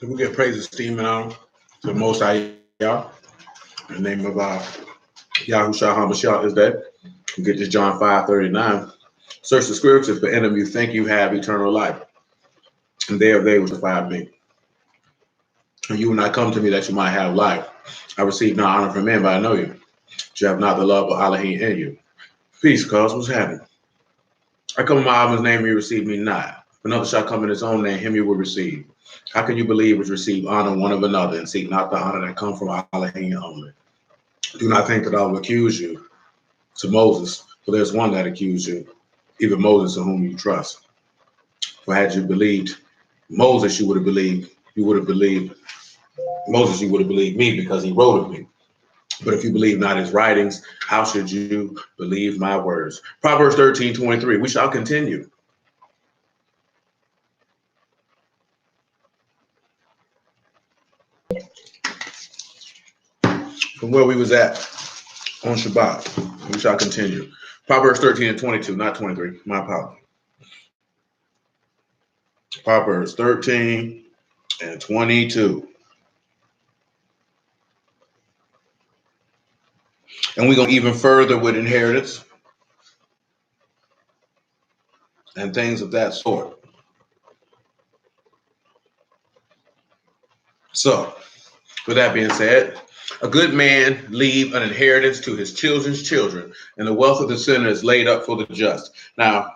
We give praise, esteem, and honor to the Most High Yah. In the name of Yahushua HaMashiach is that. We get this John 5:39. Search the scriptures, for in them you think you have eternal life. And there they will find me. And you will not come to me that you might have life. I receive no honor from men, but I know you. But you have not the love of Elohim in you. Peace, cause what's happening? I come in my Abba's name, you receive me not. If another shall come in his own name, him you will receive. How can you believe which receive honor one of another and seek not the honor that come from Elohim only? Do not think that I will accuse you to Moses, for there's one that accused you, even Moses in whom you trust. For had you believed Moses, you would have believed Moses, you would have believed me because he wrote of me. But if you believe not his writings, how should you believe my words? Proverbs 13:23. We shall continue. From where we was at on Shabbat, we shall continue. Proverbs 13:22, not 23. My apologies. Proverbs 13:22. And we're going to even further with inheritance and things of that sort. So, with that being said, a good man leave an inheritance to his children's children, and the wealth of the sinner is laid up for the just. Now,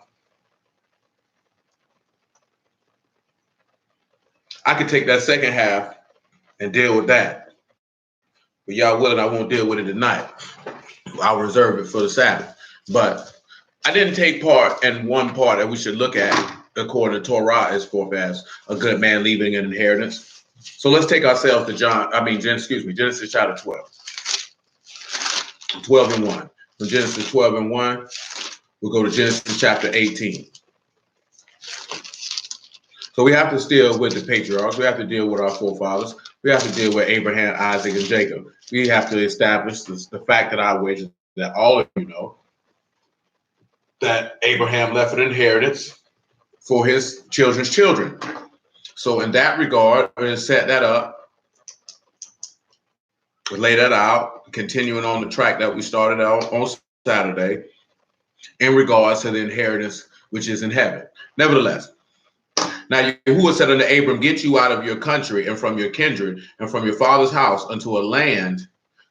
I could take that second half and deal with that. But y'all willing, I won't deal with it tonight. I'll reserve it for the Sabbath. But I didn't take part in one part that we should look at according to Torah as far as a good man leaving an inheritance. So let's take ourselves to Genesis chapter 12. 12:1. From Genesis 12:1, we'll go to Genesis chapter 18. So we have to deal with the patriarchs. We have to deal with our forefathers. We have to deal with Abraham, Isaac, and Jacob. We have to establish the fact that I wish that all of you know that Abraham left an inheritance for his children's children. So in that regard, we're going to set that up, lay that out, continuing on the track that we started out on Saturday in regards to the inheritance which is in heaven. Nevertheless, now Yahuwah said unto Abram, get you out of your country and from your kindred and from your father's house unto a land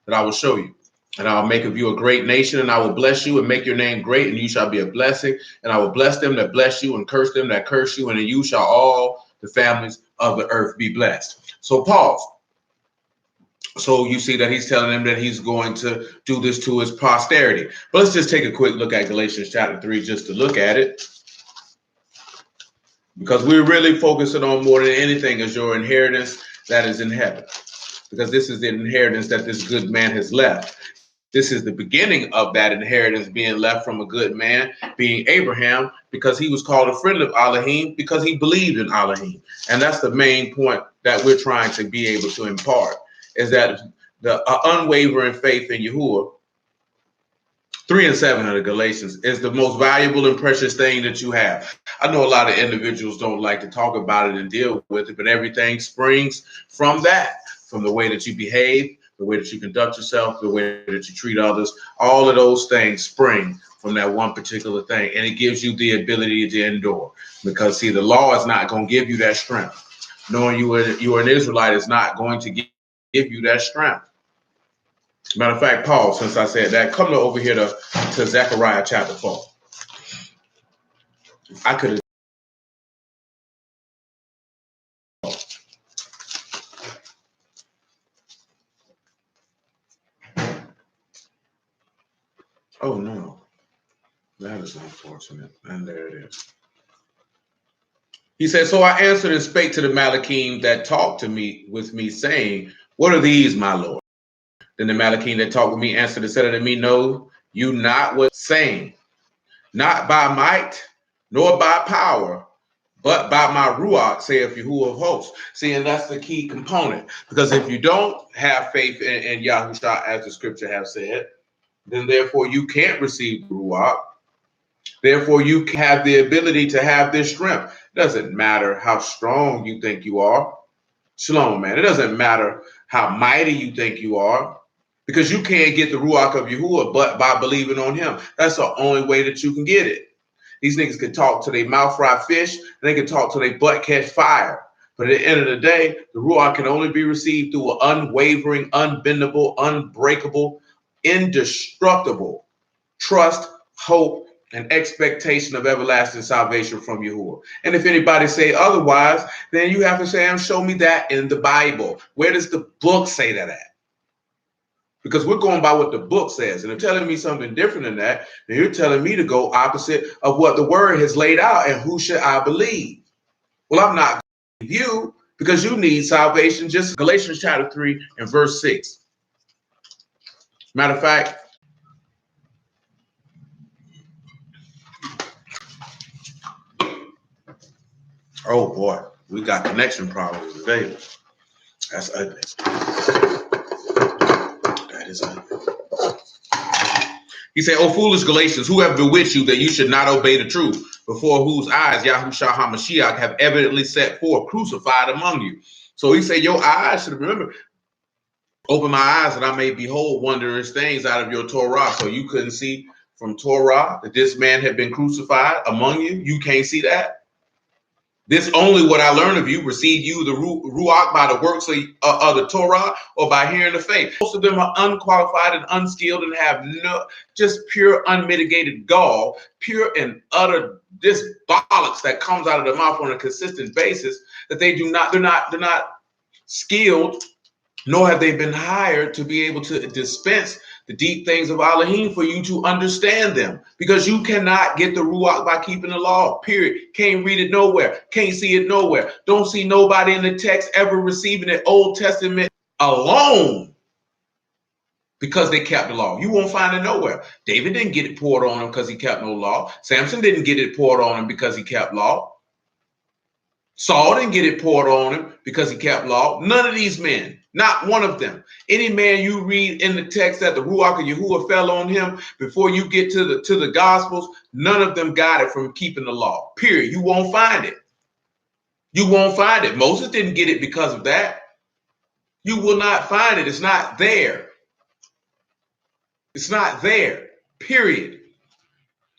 that I will show you. And I will make of you a great nation, and I will bless you and make your name great, and you shall be a blessing. And I will bless them that bless you and curse them that curse you, and in you shall all the families of the earth be blessed. So pause. So you see that he's telling them that he's going to do this to his posterity. But let's just take a quick look at Galatians chapter 3 just to look at it. Because we're really focusing on more than anything is your inheritance that is in heaven. Because this is the inheritance that this good man has left. This is the beginning of that inheritance being left from a good man, being Abraham, because he was called a friend of Elohim, because he believed in Elohim. And that's the main point that we're trying to be able to impart, is that the unwavering faith in Yahuwah, 3 and 7 of the Galatians, is the most valuable and precious thing that you have. I know a lot of individuals don't like to talk about it and deal with it, but everything springs from that, from the way that you behave, the way that you conduct yourself, the way that you treat others. All of those things spring from that one particular thing, and it gives you the ability to endure. Because, see, the law is not going to give you that strength. Knowing you are an Israelite is not going to give you that strength. Matter of fact, Paul, since I said that, come over here to Zechariah chapter 4. I could have. Oh, no. That is unfortunate. And there it is. He said, so I answered and spake to the Malachim that talked with me, saying, what are these, my Lord? Then the Malachim that talked with me answered and said unto me, know you not what saying, not by might, nor by power, but by my Ruach, saith Yahuwah of hosts. See, and that's the key component. Because if you don't have faith in Yahushua, as the scripture has said, then therefore you can't receive the Ruach. Therefore, you have the ability to have this strength. Doesn't matter how strong you think you are. Shalom, man. It doesn't matter how mighty you think you are, because you can't get the Ruach of Yahuwah but by believing on him. That's the only way that you can get it. These niggas can talk to their mouth fry fish, and they can talk to their butt catch fire. But at the end of the day, the Ruach can only be received through an unwavering, unbendable, unbreakable, indestructible trust, hope, and expectation of everlasting salvation from Yahuwah. And if anybody say otherwise, then you have to say, show me that in the Bible. Where does the book say that at? Because we're going by what the book says. And if you're telling me something different than that, then you're telling me to go opposite of what the word has laid out. And who should I believe? Well, I'm not going to believe you, because you need salvation. Just Galatians chapter 3 and verse 6. Matter of fact, oh boy, we got connection problems today. That's ugly. That is ugly. He said, "O foolish Galatians, who have bewitched you that you should not obey the truth, before whose eyes Yahushua HaMashiach have evidently set forth crucified among you." So he said, your eyes should remember, open my eyes that I may behold wondrous things out of your Torah. So you couldn't see from Torah that this man had been crucified among you. You can't see that. This only what I learned of you, receive you the Ruach by the works of the Torah or by hearing the faith. Most of them are unqualified and unskilled and have no, just pure unmitigated gall, pure and utter this bollocks that comes out of their mouth on a consistent basis, that they're not skilled, nor have they been hired to be able to dispense the deep things of Elohim for you to understand them, because you cannot get the Ruach by keeping the law, period. Can't read it nowhere. Can't see it nowhere. Don't see nobody in the text ever receiving the Old Testament alone because they kept the law. You won't find it nowhere. David didn't get it poured on him because he kept no law. Samson didn't get it poured on him because he kept law. Saul didn't get it poured on him because he kept law. None of these men. Not one of them. Any man you read in the text that the Ruach of Yahuwah fell on him before you get to the Gospels, none of them got it from keeping the law. Period. You won't find it. You won't find it. Moses didn't get it because of that. You will not find it. It's not there. It's not there. Period.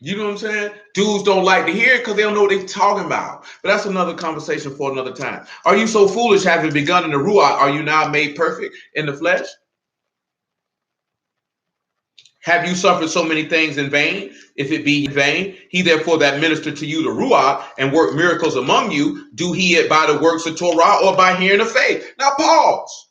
You know what I'm saying? Dudes don't like to hear it because they don't know what they're talking about. But that's another conversation for another time. Are you so foolish, having begun in the Ruach, are you now made perfect in the flesh? Have you suffered so many things in vain? If it be in vain, he therefore that ministered to you the Ruach and worked miracles among you, do he it by the works of Torah or by hearing of faith? Now pause.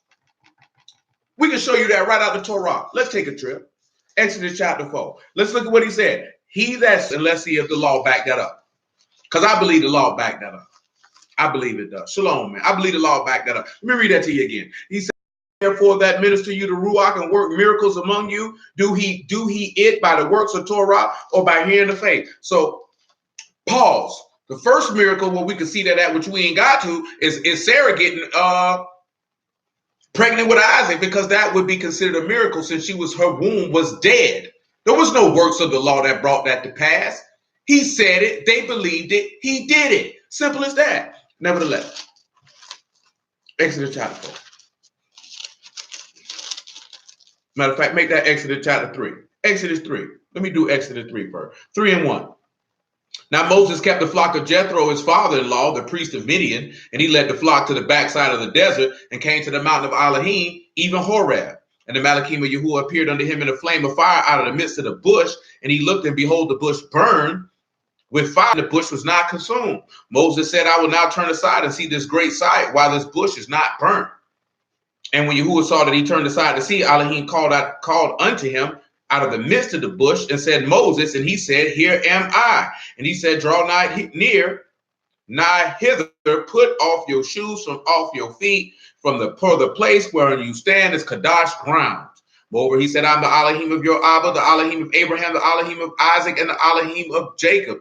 We can show you that right out of Torah. Let's take a trip. Exodus chapter 4. Let's look at what he said. He that's, unless he of the law back that up. Because I believe the law back that up. I believe it does. Shalom, man. I believe the law back that up. Let me read that to you again. He said, therefore that minister you the Ruach and work miracles among you, do he it by the works of Torah or by hearing the faith? So pause. The first miracle where we can see that at, which we ain't got to, is Sarah getting pregnant with Isaac, because that would be considered a miracle since her womb was dead. There was no works of the law that brought that to pass. He said it. They believed it. He did it. Simple as that. Nevertheless, Exodus chapter 4. Matter of fact, make that Exodus chapter 3. Exodus 3. Let me do Exodus 3 first. 3 and 1. Now Moses kept the flock of Jethro, his father-in-law, the priest of Midian, and he led the flock to the backside of the desert and came to the mountain of Elohim, even Horeb. And the Malachim of Yahuwah appeared unto him in a flame of fire out of the midst of the bush. And he looked, and behold, the bush burned with fire. The bush was not consumed. Moses said, I will now turn aside and see this great sight, while this bush is not burnt. And when Yahuwah saw that he turned aside to see, Elohim called unto him out of the midst of the bush and said, Moses. And he said, here am I. And he said, draw nigh hither, put off your shoes from off your feet, for the place wherein you stand is Kadosh ground. Moreover, he said, I'm the Elohim of your Abba, the Elohim of Abraham, the Elohim of Isaac, and the Elohim of Jacob.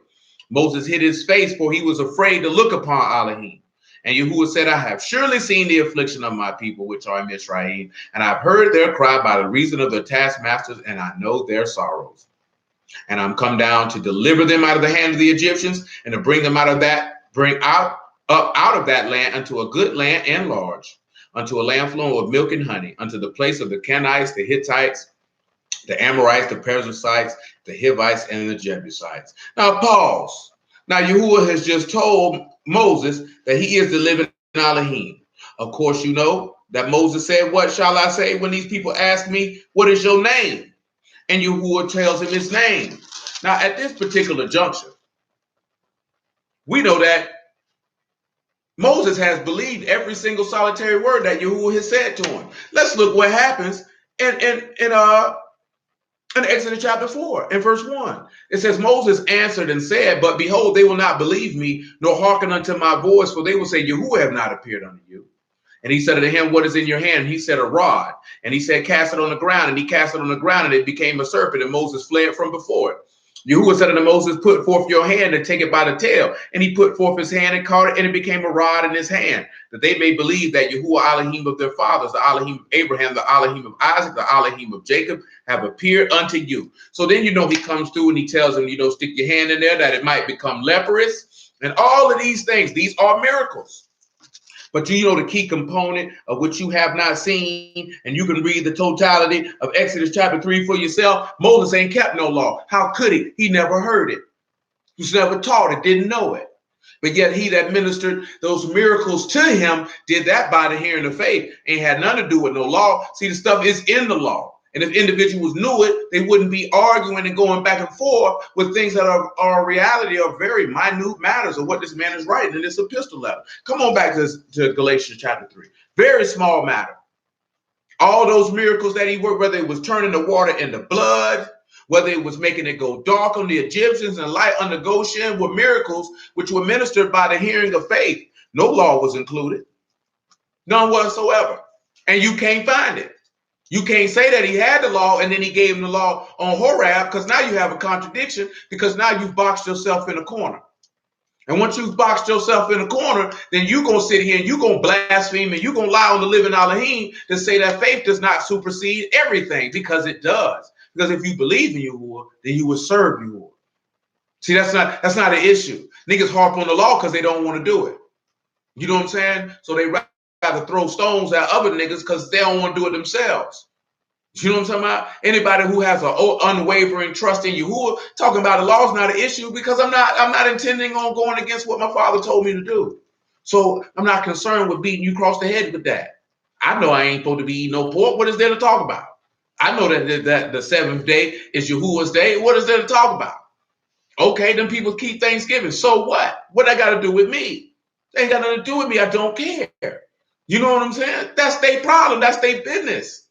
Moses hid his face, for he was afraid to look upon Elohim. And Yahuwah said, I have surely seen the affliction of my people, which are in Mizraim, and I've heard their cry by the reason of their taskmasters, and I know their sorrows. And I'm come down to deliver them out of the hand of the Egyptians, and to bring them out of that, up out of that land unto a good land and large. unto a land flowing with milk and honey, unto the place of the Canaanites, the Hittites, the Amorites, the Perizzites, the Hivites, and the Jebusites. Now pause. Now Yahuwah has just told Moses that he is the living Elohim. Of course, you know that Moses said, what shall I say when these people ask me, what is your name? And Yahuwah tells him his name. Now at this particular juncture, we know that Moses has believed every single solitary word that Yahuwah has said to him. Let's look what happens in Exodus chapter 4, in verse 1. It says, Moses answered and said, but behold, they will not believe me, nor hearken unto my voice, for they will say, Yahuwah have not appeared unto you. And he said to him, what is in your hand? And he said, a rod. And he said, cast it on the ground. And he cast it on the ground, and it became a serpent, and Moses fled from before it. Yahuwah said unto Moses, put forth your hand and take it by the tail. And he put forth his hand and caught it, and it became a rod in his hand, that they may believe that Yahuwah Elohim of their fathers, the Elohim of Abraham, the Elohim of Isaac, the Elohim of Jacob, have appeared unto you. So then, he comes through and he tells them, stick your hand in there that it might become leprous. And all of these things, these are miracles. But the key component of which you have not seen, and you can read the totality of Exodus chapter 3 for yourself. Moses ain't kept no law. How could he? He never heard it. He was never taught it, didn't know it. But yet he that ministered those miracles to him did that by the hearing of faith. Ain't had nothing to do with no law. See, the stuff is in the law. And if individuals knew it, they wouldn't be arguing and going back and forth with things that are reality of very minute matters of what this man is writing in this epistle letter. Come on back to Galatians chapter 3. Very small matter. All those miracles that he worked, whether it was turning the water into blood, whether it was making it go dark on the Egyptians and light on the Goshen, were miracles which were ministered by the hearing of faith. No law was included. None whatsoever. And you can't find it. You can't say that he had the law and then he gave him the law on Horeb, because now you have a contradiction, because now you've boxed yourself in a corner. And once you've boxed yourself in a corner, then you're going to sit here and you're going to blaspheme and you're going to lie on the living Elohim to say that faith does not supersede everything, because it does. Because if you believe in Yahuwah, then you will serve Yahuwah. See, that's not an issue. Niggas harp on the law because they don't want to do it. You know what I'm saying? So they rather throw stones at other niggas because they don't want to do it themselves. You know what I'm talking about? Anybody who has an unwavering trust in Yahuwah, talking about the law is not an issue, because I'm not intending on going against what my father told me to do. So I'm not concerned with beating you across the head with that. I know I ain't supposed to be eating no pork. What is there to talk about? I know that the seventh day is Yahuwah's day. What is there to talk about? Okay, then people keep Thanksgiving. So what? What that got to do with me? They ain't got nothing to do with me. I don't care. You know what I'm saying? That's their problem. That's their business.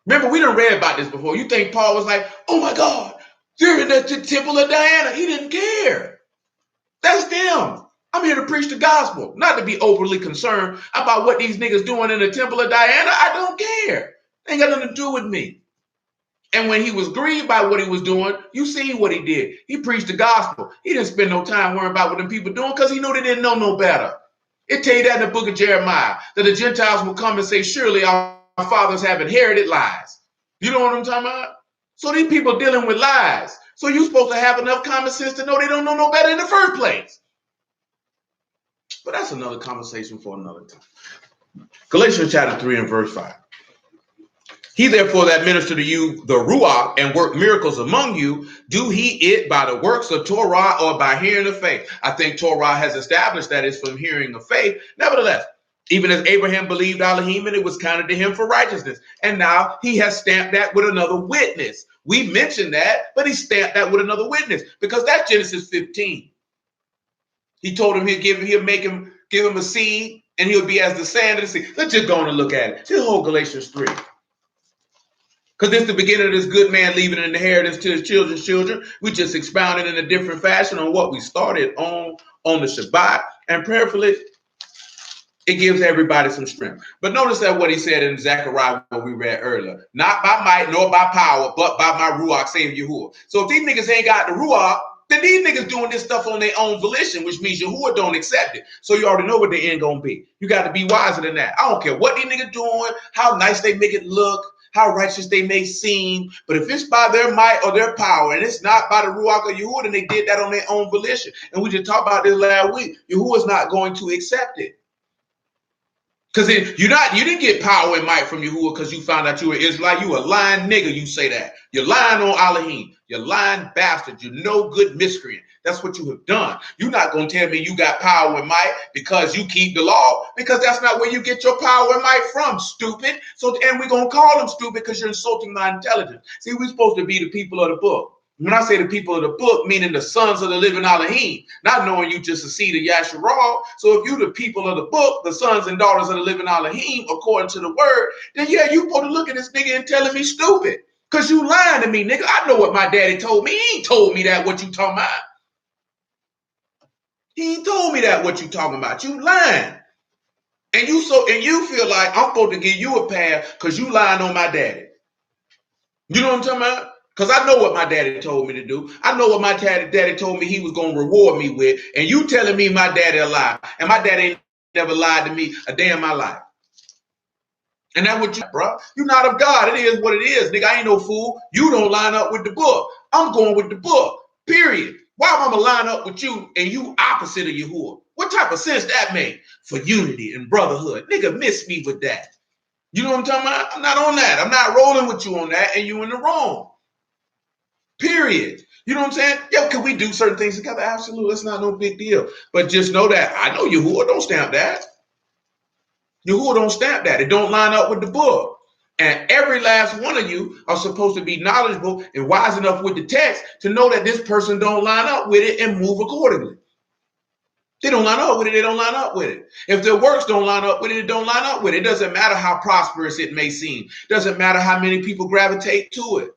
Remember, we done read about this before. You think Paul was like, oh my God, you're in the temple of Diana. He didn't care. That's them. I'm here to preach the gospel, not to be overly concerned about what these niggas doing in the temple of Diana. I don't care. Ain't got nothing to do with me. And when he was grieved by what he was doing, you see what he did. He preached the gospel. He didn't spend no time worrying about what them people doing, because he knew they didn't know no better. It tell you that in the book of Jeremiah, that the Gentiles will come and say, surely our fathers have inherited lies. You know what I'm talking about? So these people dealing with lies. So you're supposed to have enough common sense to know they don't know no better in the first place. But that's another conversation for another time. Galatians chapter 3 and verse 5. He therefore that minister to you the Ruach and work miracles among you, do he it by the works of Torah or by hearing of faith? I think Torah has established that it's from hearing of faith. Nevertheless, even as Abraham believed Elohim, and it was counted to him for righteousness. And now he has stamped that with another witness. We mentioned that, but he stamped that with another witness, because that's Genesis 15. He told him give him a seed, and he'll be as the sand of the sea. Let's just go on and look at it. Just hold Galatians 3. Because this is the beginning of this good man leaving an inheritance to his children's children. We just expounded in a different fashion on what we started on the Shabbat. And prayerfully, it gives everybody some strength. But notice that what he said in Zechariah, what we read earlier. Not by might nor by power, but by my Ruach, save Yahuwah. So if these niggas ain't got the Ruach, then these niggas doing this stuff on their own volition, which means Yahuwah don't accept it. So you already know what the end gonna be. You got to be wiser than that. I don't care what these niggas doing, how nice they make it look, how righteous they may seem, but if it's by their might or their power, and it's not by the Ruach of Yahuwah, then they did that on their own volition. And we just talked about this last week. Yahuwah's not going to accept it, Because you didn't get power and might from Yahuwah because you found out you were Israelite. You a lying nigga, you say that. You're lying on Elohim. You're lying bastard. You're no good miscreant. That's what you have done. You're not going to tell me you got power and might because you keep the law, because that's not where you get your power and might from, stupid. And we're going to call them stupid because you're insulting my intelligence. See, we're supposed to be the people of the book. When I say the people of the book, meaning the sons of the living Elohim, not knowing you just a seed of Yasharal. So if you the people of the book, the sons and daughters of the living Elohim, according to the word, then yeah, you supposed to look at this nigga and telling me stupid. Because you lying to me, nigga. I know what my daddy told me. He ain't told me that what you talking about. He ain't told me that what you talking about. You lying. And you feel like I'm supposed to give you a pass because you lying on my daddy. You know what I'm talking about? Because I know what my daddy told me to do. I know what my daddy told me he was going to reward me with. And you telling me my daddy a lie. And my daddy ain't never lied to me a day in my life. And that's what you, bro. You're not of God. It is what it is. Nigga, I ain't no fool. You don't line up with the book. I'm going with the book. Period. Why am I going to line up with you and you opposite of Yahuwah? What type of sense that make? For unity and brotherhood. Nigga, miss me with that. You know what I'm talking about? I'm not on that. I'm not rolling with you on that, and you in the wrong. Period. You know what I'm saying? Yo, can we do certain things together? Absolutely. It's not no big deal. But just know that I know Yahuwah don't stamp that. Yahuwah don't stamp that. It don't line up with the book. And every last one of you are supposed to be knowledgeable and wise enough with the text to know that this person don't line up with it and move accordingly. They don't line up with it. They don't line up with it. If their works don't line up with it, it don't line up with it. It doesn't matter how prosperous it may seem. It doesn't matter how many people gravitate to it.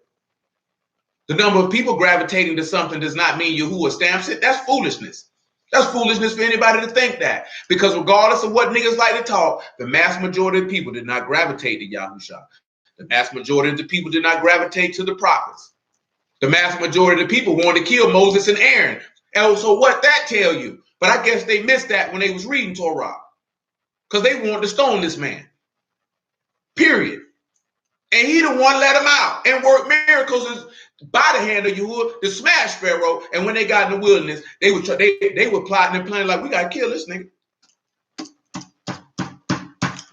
The number of people gravitating to something does not mean Yahuwah stamps it. That's foolishness. That's foolishness for anybody to think that. Because regardless of what niggas like to talk, the mass majority of people did not gravitate to Yahusha. The mass majority of the people did not gravitate to the prophets. The mass majority of the people wanted to kill Moses and Aaron. And so what that tell you? But I guess they missed that when they was reading Torah. Because they wanted to stone this man. Period. And he the one let him out and work miracles by the hand of Yahuwah to smash Pharaoh. And when they got in the wilderness, they were plotting and planning like, we got to kill this nigga.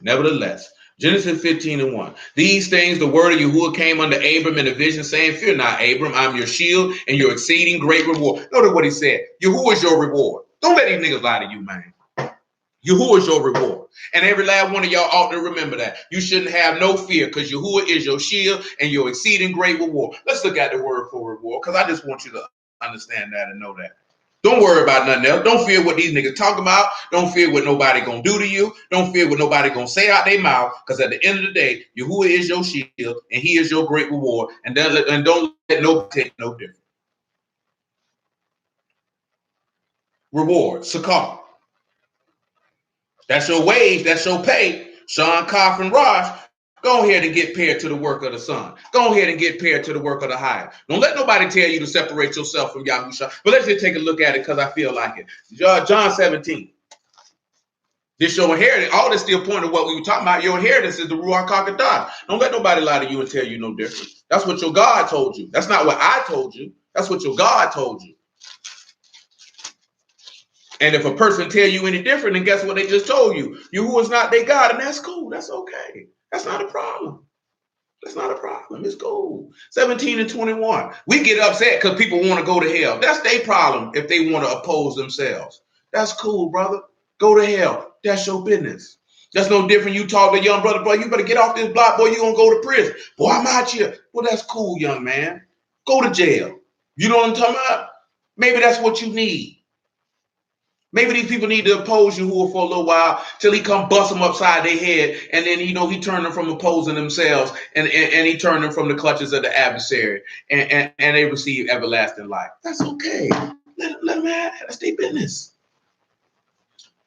Nevertheless, Genesis 15:1. These things, the word of Yahuwah came unto Abram in a vision, saying, fear not, Abram, I'm your shield and your exceeding great reward. Notice what he said. Yahuwah is your reward. Don't let these niggas lie to you, man. Yahuwah is your reward. And every last one of y'all ought to remember that. You shouldn't have no fear because Yahuwah is your shield and your exceeding great reward. Let's look at the word for reward because I just want you to understand that and know that. Don't worry about nothing else. Don't fear what these niggas talking about. Don't fear what nobody gonna do to you. Don't fear what nobody gonna say out their mouth, because at the end of the day, Yahuwah is your shield and he is your great reward. And don't let nobody take no different. Reward, Sakar. That's your wage, that's your pay. Sean, Koff, and Raj, go ahead and get paired to the work of the Son. Go ahead and get paired to the work of the higher. Don't let nobody tell you to separate yourself from Yahusha. But let's just take a look at it because I feel like it. John 17. This your inheritance. All this still pointing to what we were talking about. Your inheritance is the Ruach HaKodesh. Don't let nobody lie to you and tell you no different. That's what your God told you. That's not what I told you. That's what your God told you. And if a person tell you any different, then guess what they just told you? Yahuwah is not their God, and that's cool. That's okay. That's not a problem. That's not a problem. It's cool. 17 and 21. We get upset because people want to go to hell. That's their problem if they want to oppose themselves. That's cool, brother. Go to hell. That's your business. That's no different. You talk to a young brother, boy, you better get off this block, boy, you're going to go to prison. Boy, I'm out here. Well, that's cool, young man. Go to jail. You know what I'm talking about? Maybe that's what you need. Maybe these people need to oppose Yahuwah for a little while till he come bust them upside their head. And then, he turned them from opposing themselves and he turned them from the clutches of the adversary and they receive everlasting life. That's okay. Let them have it. That's their business.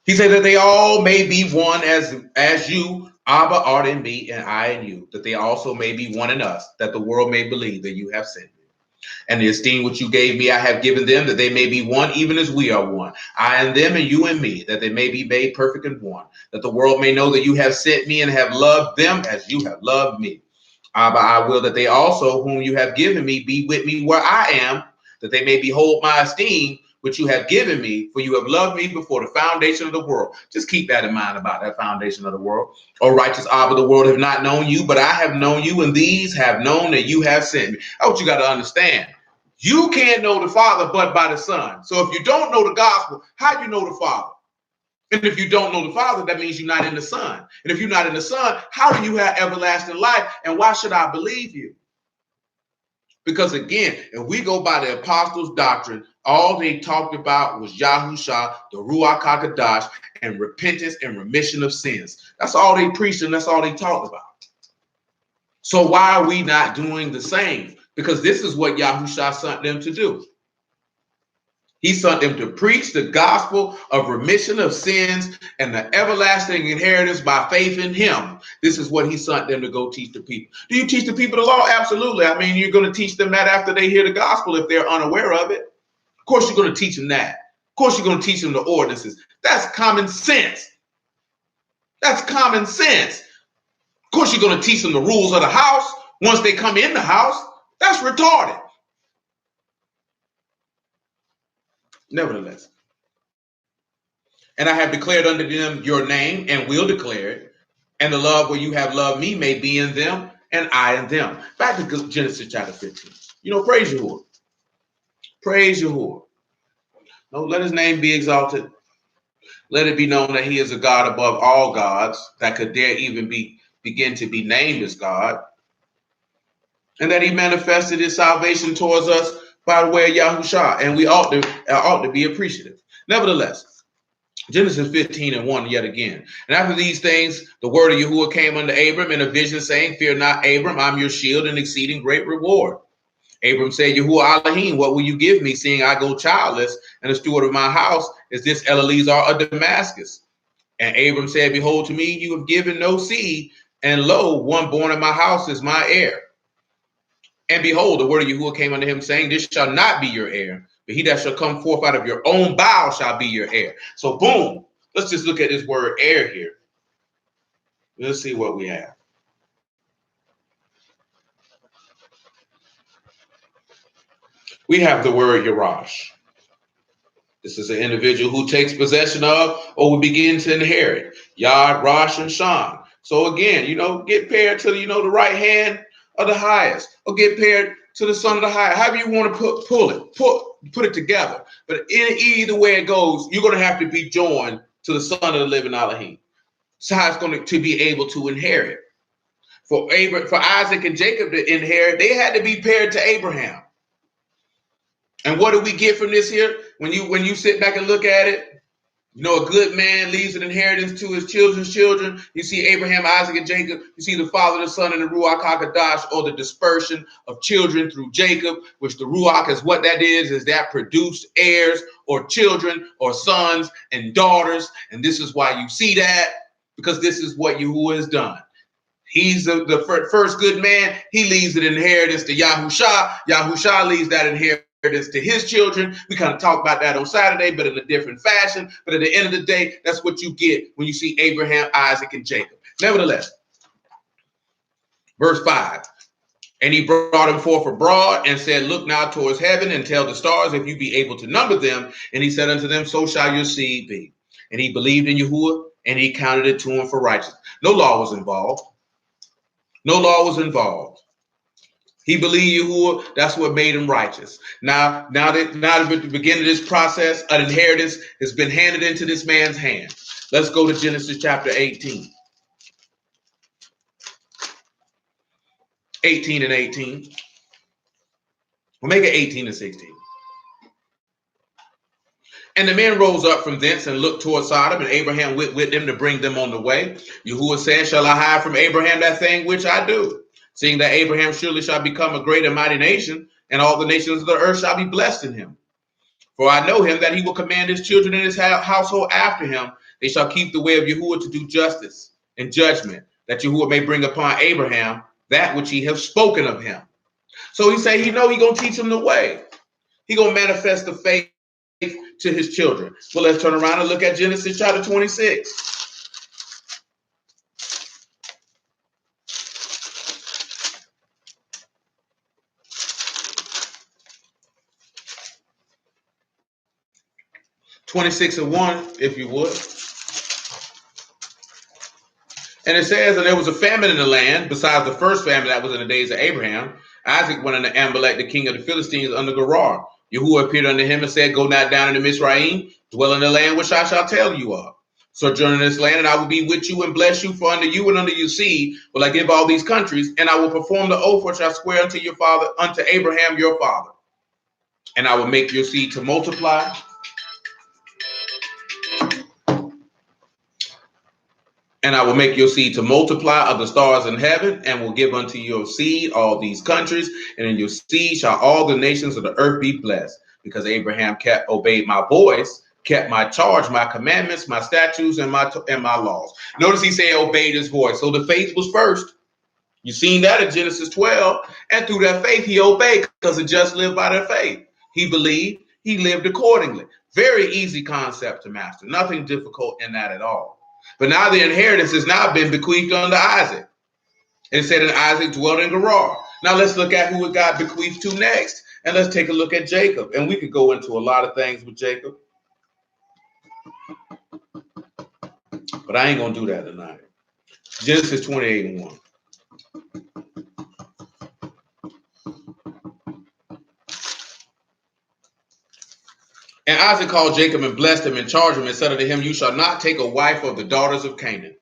He said that they all may be one as you, Abba, art in me, and I in you, that they also may be one in us, that the world may believe that you have sent me. And the esteem which you gave me, I have given them, that they may be one, even as we are one. I and them, and you and me, that they may be made perfect in one, that the world may know that you have sent me and have loved them as you have loved me. Abba, I will that they also, whom you have given me, be with me where I am, that they may behold my esteem, which you have given me, for you have loved me before the foundation of the world. Just keep that in mind about that foundation of the world. O righteous Abba, the world have not known you, but I have known you, and these have known that you have sent me. That's what you got to understand. You can't know the Father but by the Son. So if you don't know the gospel, how do you know the Father? And if you don't know the Father, that means you're not in the Son. And if you're not in the Son, how do you have everlasting life? And why should I believe you? Because again, if we go by the apostles' doctrine, all they talked about was Yahusha, the Ruach HaKodesh, and repentance and remission of sins. That's all they preached and that's all they talked about. So why are we not doing the same? Because this is what Yahusha sent them to do. He sent them to preach the gospel of remission of sins and the everlasting inheritance by faith in him. This is what he sent them to go teach the people. Do you teach the people the law? Absolutely. I mean, you're going to teach them that after they hear the gospel if they're unaware of it. Of course, you're going to teach them that. Of course, you're going to teach them the ordinances. That's common sense. That's common sense. Of course, you're going to teach them the rules of the house once they come in the house. That's retarded. Nevertheless, and I have declared unto them your name and will declare it, and the love where you have loved me may be in them and I in them. Back to Genesis chapter 15. Praise Yahuwah. Praise Yahuwah. No, let his name be exalted. Let it be known that he is a God above all gods that could dare even begin to be named as God, and that he manifested his salvation towards us by the way of Yahushua, and we ought to be appreciative. Nevertheless, Genesis 15 and 1 yet again. And after these things, the word of Yahuwah came unto Abram in a vision, saying, Fear not, Abram, I'm your shield and exceeding great reward. Abram said, Yahuwah Elohim, what will you give me, seeing I go childless, and the steward of my house is this Eliezer of Damascus? And Abram said, Behold, to me you have given no seed, and lo, one born in my house is my heir. And behold, the word of Yahuwah came unto him, saying, This shall not be your heir, but he that shall come forth out of your own bowels shall be your heir. So boom, let's just look at this word heir here. Let's see what we have. We have the word Yerash. This is an individual who takes possession of or will begin to inherit. Yad, Rosh, and Shan. So again, get paired to the right hand of the highest, or get paired to the son of the highest. However you want to put it together. But in either way it goes, you're going to have to be joined to the son of the living Elohim. So how it's going to be able to inherit. For Isaac and Jacob to inherit, they had to be paired to Abraham. And what do we get from this here? When you sit back and look at it, a good man leaves an inheritance to his children's children. You see Abraham, Isaac, and Jacob. You see the Father, the Son, and the Ruach HaKodesh, or the dispersion of children through Jacob, which the Ruach is what that is that produced heirs or children or sons and daughters. And this is why you see that, because this is what Yahuwah has done. He's the first good man. He leaves an inheritance to Yahusha. Yahusha leaves that inheritance to his children. We kind of talked about that on Saturday, but in a different fashion. But at the end of the day, that's what you get when you see Abraham, Isaac, and Jacob. Nevertheless, verse 5. And he brought him forth abroad and said, Look now towards heaven and tell the stars if you be able to number them. And he said unto them, So shall your seed be. And he believed in Yahuwah, and he counted it to him for righteousness. No law was involved. No law was involved. He believed Yahuwah. That's what made him righteous. Now at the beginning of this process, an inheritance has been handed into this man's hand. Let's go to Genesis chapter 18. 18 and 18. We'll make it 18 and 16. And the men rose up from thence and looked toward Sodom, and Abraham went with them to bring them on the way. Yahuwah said, Shall I hide from Abraham that thing which I do? Seeing that Abraham surely shall become a great and mighty nation, and all the nations of the earth shall be blessed in him. For I know him that he will command his children and his household after him. They shall keep the way of Yahuwah to do justice and judgment, that Yahuwah may bring upon Abraham that which he hath spoken of him. So he say, he going to teach him the way. He going to manifest the faith to his children. Well, let's turn around and look at Genesis chapter 26. 26:1, if you would. And it says, and there was a famine in the land, besides the first famine that was in the days of Abraham. Isaac went unto Amalek, the king of the Philistines, under Gerar. Yahuwah appeared unto him and said, Go not down into Mizraim, dwell in the land which I shall tell you of. Sojourn in this land, and I will be with you and bless you, for unto you and unto your seed will I give all these countries, and I will perform the oath which I swear unto your father, unto Abraham your father. And I will make your seed to multiply. And I will make your seed to multiply of the stars in heaven, and will give unto your seed all these countries, and in your seed shall all the nations of the earth be blessed, because Abraham obeyed my voice, kept my charge, my commandments, my statutes, and my laws. Notice he said obeyed his voice. So the faith was first. You've seen that in Genesis 12. And through that faith, he obeyed, because it just lived by their faith. He believed, he lived accordingly. Very easy concept to master. Nothing difficult in that at all. But now the inheritance has now been bequeathed unto Isaac. And it said, and Isaac dwelt in Gerar. Now let's look at who it got bequeathed to next. And let's take a look at Jacob. And we could go into a lot of things with Jacob. But I ain't going to do that tonight. Genesis 28:1. And Isaac called Jacob and blessed him and charged him and said unto him, You shall not take a wife of the daughters of Canaan.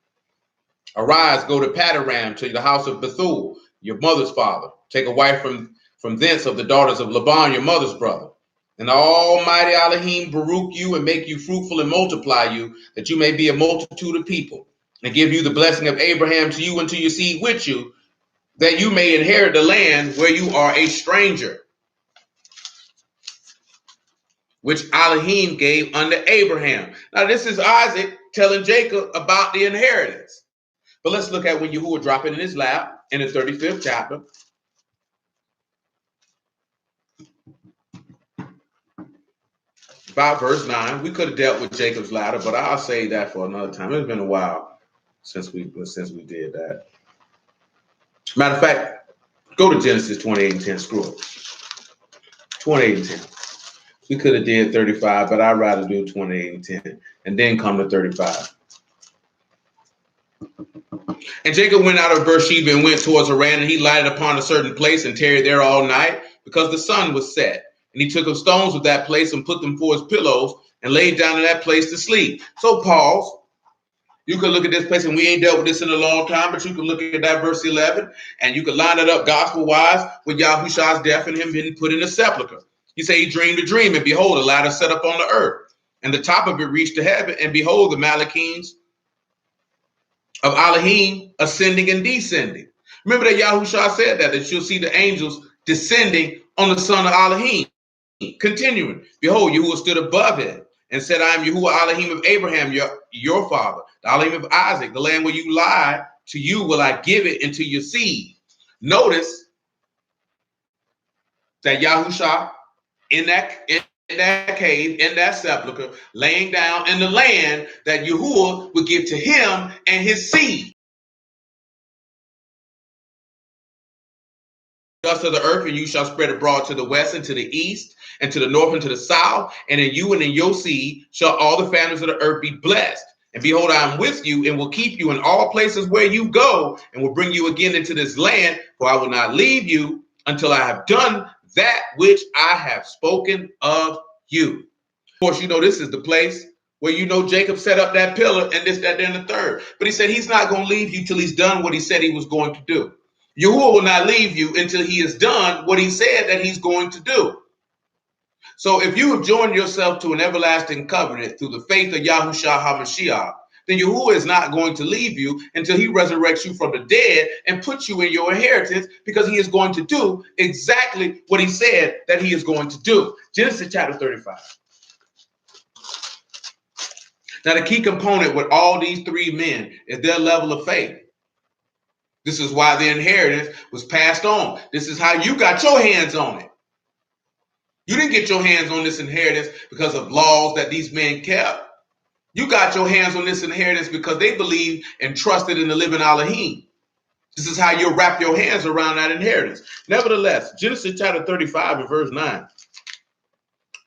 Arise, go to Padaram, to the house of Bethuel, your mother's father. Take a wife from thence of the daughters of Laban, your mother's brother. And the Almighty Elohim baruch you and make you fruitful and multiply you, that you may be a multitude of people, and give you the blessing of Abraham to you and to your seed with you, that you may inherit the land where you are a stranger, which Elohim gave unto Abraham. Now this is Isaac telling Jacob about the inheritance. But let's look at when Yahuwah dropped it in his lap in the 35th chapter. About verse 9. We could have dealt with Jacob's ladder, but I'll say that for another time. It's been a while since we did that. Matter of fact, go to Genesis 28:10. Screw it. 28:10. We could have did 35, but I'd rather do 28:10 and then come to 35. And Jacob went out of Beersheba and went towards Haran, and he lighted upon a certain place and tarried there all night, because the sun was set. And he took up stones of that place and put them for his pillows, and laid down in that place to sleep. So pause. You could look at this place, and we ain't dealt with this in a long time, but you can look at that verse 11, and you can line it up gospel-wise with Yahushua's death and him being put in a sepulcher. He said he dreamed a dream, and behold, a ladder set up on the earth, and the top of it reached to heaven, and behold, the Malachines of Elohim ascending and descending. Remember that Yahushua said that you'll see the angels descending on the son of Elohim. Continuing, behold, Yahuwah stood above it and said, I am Yahuwah Elohim of Abraham, your father, the Elohim of Isaac. The land where you lie, to you will I give it into your seed. Notice that Yahushua in that cave, in that sepulcher, laying down in the land that Yahuwah would give to him and his seed. Dust of the earth, and you shall spread abroad to the west and to the east and to the north and to the south, and in you and in your seed shall all the families of the earth be blessed. And behold, I am with you and will keep you in all places where you go, and will bring you again into this land, for I will not leave you until I have done that which I have spoken of you. Of course, you know this is the place where Jacob set up that pillar and this, that, and the third. But he said he's not going to leave you till he's done what he said he was going to do. Yahuwah will not leave you until he has done what he said that he's going to do. So if you have joined yourself to an everlasting covenant through the faith of Yahushua HaMashiach, then Yahuwah is not going to leave you until he resurrects you from the dead and puts you in your inheritance, because he is going to do exactly what he said that he is going to do. Genesis chapter 35. Now, the key component with all these three men is their level of faith. This is why the inheritance was passed on. This is how you got your hands on it. You didn't get your hands on this inheritance because of laws that these men kept. You got your hands on this inheritance because they believed and trusted in the living Elohim. This is how you wrap your hands around that inheritance. Nevertheless, Genesis chapter 35 and verse 9.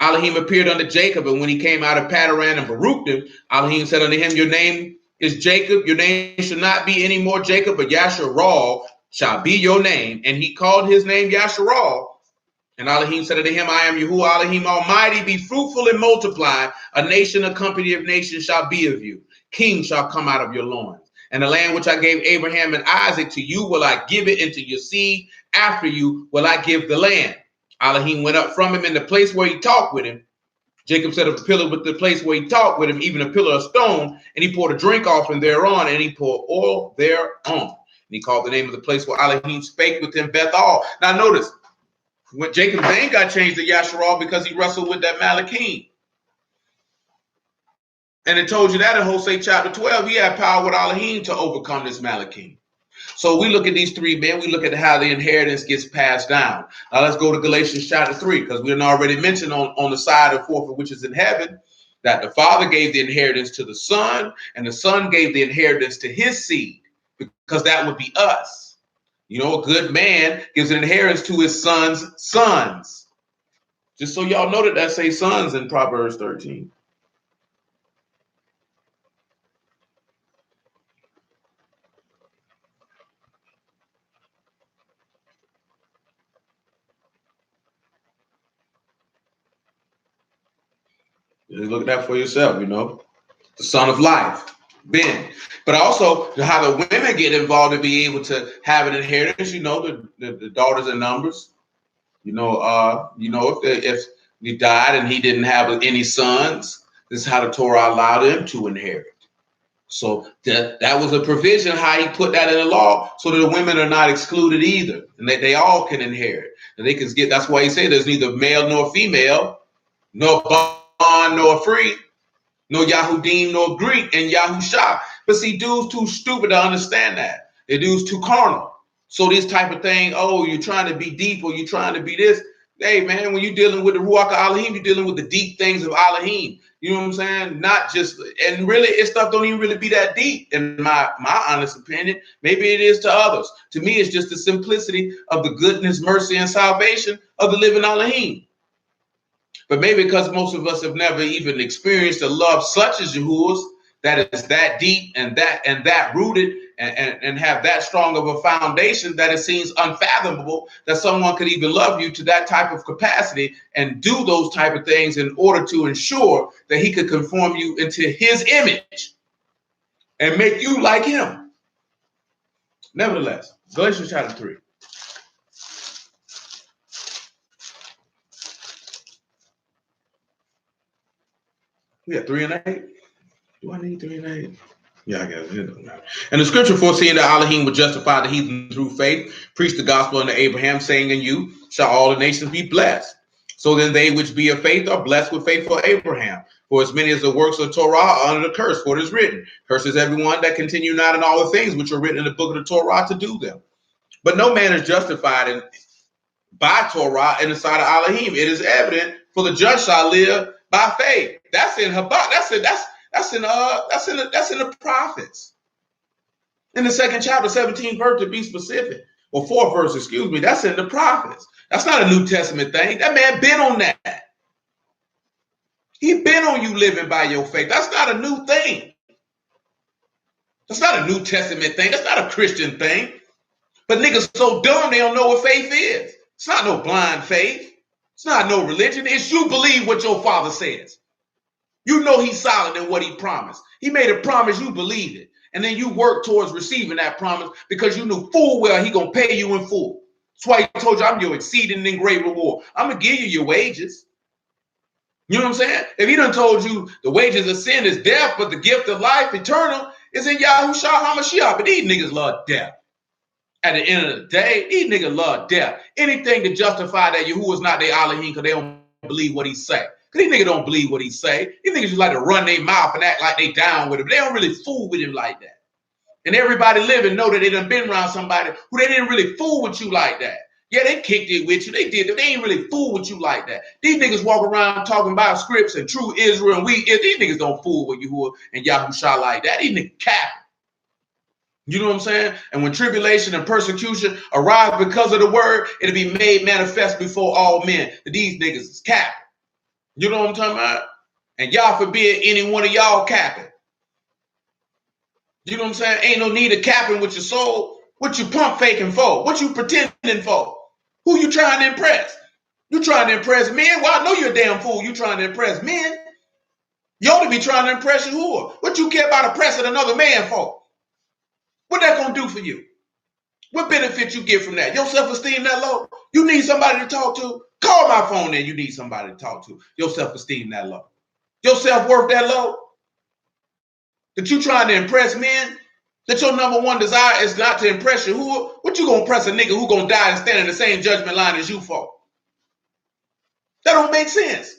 Elohim appeared unto Jacob, and when he came out of Padan and Baruched him, Elohim said unto him, your name is Jacob, your name shall not be any more Jacob, but Yasharal shall be your name. And he called his name Yasharal. And Elohim said unto him, I am Yahuwah Elohim Almighty, be fruitful and multiply. A nation, a company of nations shall be of you. Kings shall come out of your loins. And the land which I gave Abraham and Isaac to you will I give it into your seed. After you will I give the land. Elohim went up from him in the place where he talked with him. Jacob set up a pillar with the place where he talked with him, even a pillar of stone, and he poured a drink offering thereon, and he poured oil thereon. And he called the name of the place where Elohim spake with him Bethel. Now notice, when Jacob's name got changed to Yasharal because he wrestled with that Malachim. And it told you that in Hosea chapter 12, he had power with Elohim to overcome this Malachim. So we look at these three men, we look at how the inheritance gets passed down. Now let's go to Galatians chapter 3, because we already mentioned on the side of forfeit, which is in heaven, that the Father gave the inheritance to the Son, and the Son gave the inheritance to his seed, because that would be us. You know, a good man gives an inheritance to his son's sons. Just so y'all know that say sons in Proverbs 13. Just look at that for yourself, you know. The son of life, Ben. But also how the women get involved to be able to have an inheritance, you know, the daughters in Numbers. If he died and he didn't have any sons, this is how the Torah allowed him to inherit. So that was a provision, how he put that in the law, so that the women are not excluded either, and that they all can inherit. And they can get, that's why he said there's neither male nor female, nor bond nor free, no Yahudim, nor Greek, and Yahusha. But see, dudes too stupid to understand that. The dudes too carnal. So this type of thing, oh, you're trying to be deep or you're trying to be this. Hey, man, when you're dealing with the Ruach Elohim, you're dealing with the deep things of Elohim. You know what I'm saying? Not just, and really, it stuff don't even really be that deep, in my honest opinion. Maybe it is to others. To me, it's just the simplicity of the goodness, mercy, and salvation of the living Elohim. But maybe because most of us have never even experienced a love such as Yahuwah's, that is that deep and that rooted and have that strong of a foundation that it seems unfathomable that someone could even love you to that type of capacity and do those type of things in order to ensure that he could conform you into his image and make you like him. Nevertheless, Galatians chapter 3. We have 3 and 8. Do I need 3 and 8? Yeah, I guess it doesn't matter. And the scripture foreseeing that Elohim would justify the heathen through faith, preach the gospel unto Abraham, saying, in you shall all the nations be blessed. So then they which be of faith are blessed with faith for Abraham. For as many as the works of Torah are under the curse, for it is written, curses everyone that continue not in all the things which are written in the book of the Torah to do them. But no man is justified by Torah in the sight of Elohim. It is evident, for the just shall live by faith. That's in Habakkuk. That's in the prophets. In the 2nd chapter, 17th verse to be specific, or 4th verse, excuse me, that's in the prophets. That's not a New Testament thing. That man been on that. He been on you living by your faith. That's not a new thing. That's not a New Testament thing. That's not a Christian thing. But niggas so dumb they don't know what faith is. It's not no blind faith. It's not no religion. It's you believe what your father says. You know he's solid in what he promised. He made a promise, you believe it. And then you work towards receiving that promise because you knew full well he going to pay you in full. That's why he told you, I'm your exceeding and great reward. I'm going to give you your wages. You know what I'm saying? If he done told you the wages of sin is death, but the gift of life eternal is in Yahushua HaMashiach. But these niggas love death. At the end of the day, these niggas love death. Anything to justify that Yahuwah is not their Elohim because they don't believe what he say. Because these niggas don't believe what he say. These niggas just like to run their mouth and act like they down with him. They don't really fool with him like that. And everybody living know that they done been around somebody who they didn't really fool with you like that. Yeah, they kicked it with you. They did. They ain't really fool with you like that. These niggas walk around talking about scripts and true Israel. And these niggas don't fool with Yahuwah and Yahusha like that. These niggas cap. You know what I'm saying? And when tribulation and persecution arrive because of the word, it'll be made manifest before all men that these niggas is cap. You know what I'm talking about? And y'all forbid any one of y'all capping. You know what I'm saying? Ain't no need of capping with your soul. What you pump faking for? What you pretending for? Who you trying to impress? You trying to impress men? Well, I know you're a damn fool. You trying to impress men? You ought to be trying to impress your whore. What you care about oppressing another man for? What that gonna do for you? What benefit you get from that? Your self-esteem that low? You need somebody to talk to? Call my phone and you need somebody to talk to. Your self-esteem that low? Your self-worth that low? That you trying to impress men? That your number one desire is not to impress your whore? What you gonna impress a nigga who gonna die and stand in the same judgment line as you for? That don't make sense.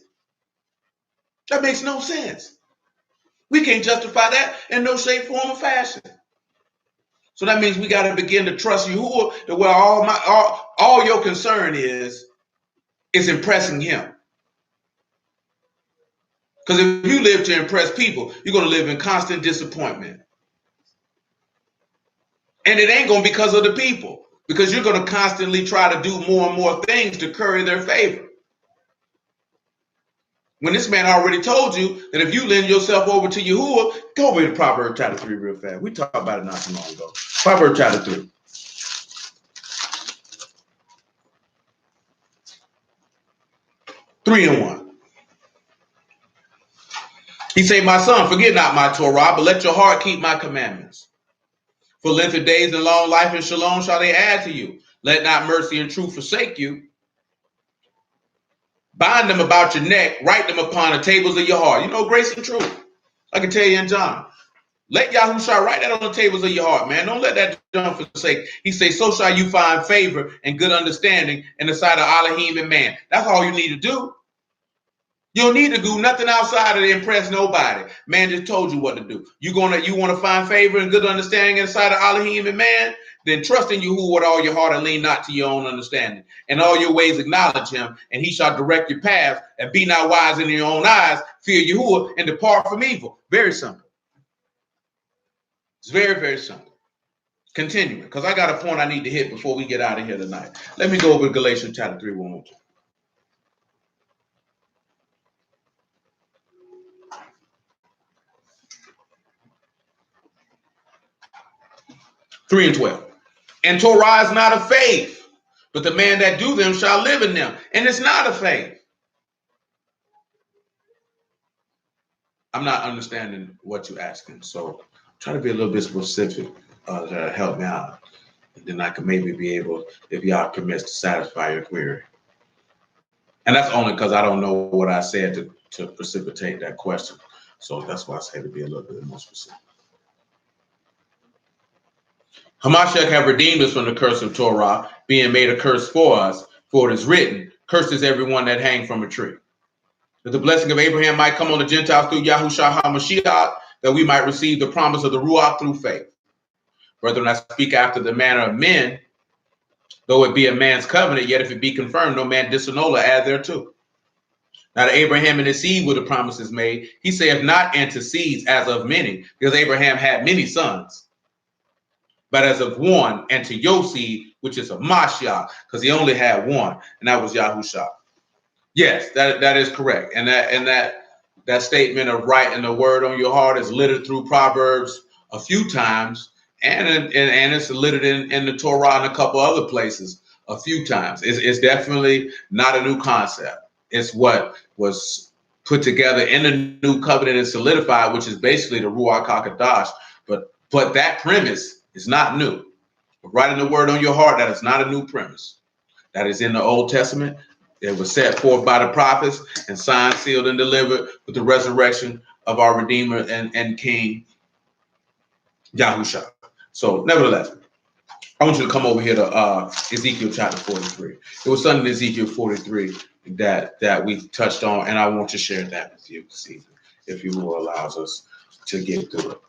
That makes no sense. We can't justify that in no shape, form, or fashion. So that means we got to begin to trust Yahuwah to where all your concern is impressing him. Because if you live to impress people, you're going to live in constant disappointment. And it ain't going to be because of the people, because you're going to constantly try to do more and more things to curry their favor. When this man already told you that if you lend yourself over to Yahuwah, go over to Proverbs chapter 3 real fast. We talked about it not too long ago. Proverbs chapter 3. 3:1. He said, my son, forget not my Torah, but let your heart keep my commandments. For length of days and long life and shalom shall they add to you. Let not mercy and truth forsake you. Bind them about your neck, write them upon the tables of your heart. You know, grace and truth. I can tell you in John. Let Yahushua write that on the tables of your heart, man. Don't let that John forsake. He says, so shall you find favor and good understanding in the sight of Elohim and man. That's all you need to do. You don't need to do nothing outside of to impress nobody. Man just told you what to do. You want to find favor and good understanding inside of Elohim and man? Then trust in Yahuwah with all your heart and lean not to your own understanding. And all your ways acknowledge him, and he shall direct your path. And be not wise in your own eyes. Fear Yahuwah and depart from evil. Very simple. It's very, very simple. Continuing, because I got a point I need to hit before we get out of here tonight. Let me go over to Galatians chapter 3 one more time. 3:12. And Torah is not of faith, but the man that do them shall live in them. And it's not of faith. I'm not understanding what you're asking. So try to be a little bit specific to help me out. And then I can maybe be able, if y'all permits, to satisfy your query. And that's only because I don't know what I said to precipitate that question. So that's why I say to be a little bit more specific. Hamashiach have redeemed us from the curse of Torah, being made a curse for us, for it is written, cursed is everyone that hang from a tree. That the blessing of Abraham might come on the Gentiles through Yahushua HaMashiach, that we might receive the promise of the Ruach through faith. Brethren, I speak after the manner of men, though it be a man's covenant, yet if it be confirmed, no man disannul or add thereto. Now to Abraham and his seed were the promises made. He saith not unto seeds as of many, because Abraham had many sons, but as of one, and to your seed, which is a Mashiach, because he only had one, and that was Yahushua. Yes, that is correct. And that statement of writing the word on your heart is littered through Proverbs a few times, and it's littered in the Torah and a couple other places a few times. It's definitely not a new concept. It's what was put together in the new covenant and solidified, which is basically the Ruach HaKodesh. But that premise is not new. Writing the word on your heart, that is not a new premise. That is in the Old Testament. It was set forth by the prophets and signed, sealed, and delivered with the resurrection of our Redeemer and King, Yahusha. So, nevertheless, I want you to come over here to Ezekiel chapter 43. It was something in Ezekiel 43 that we touched on, and I want to share that with you this evening, if you will allows us to get through it.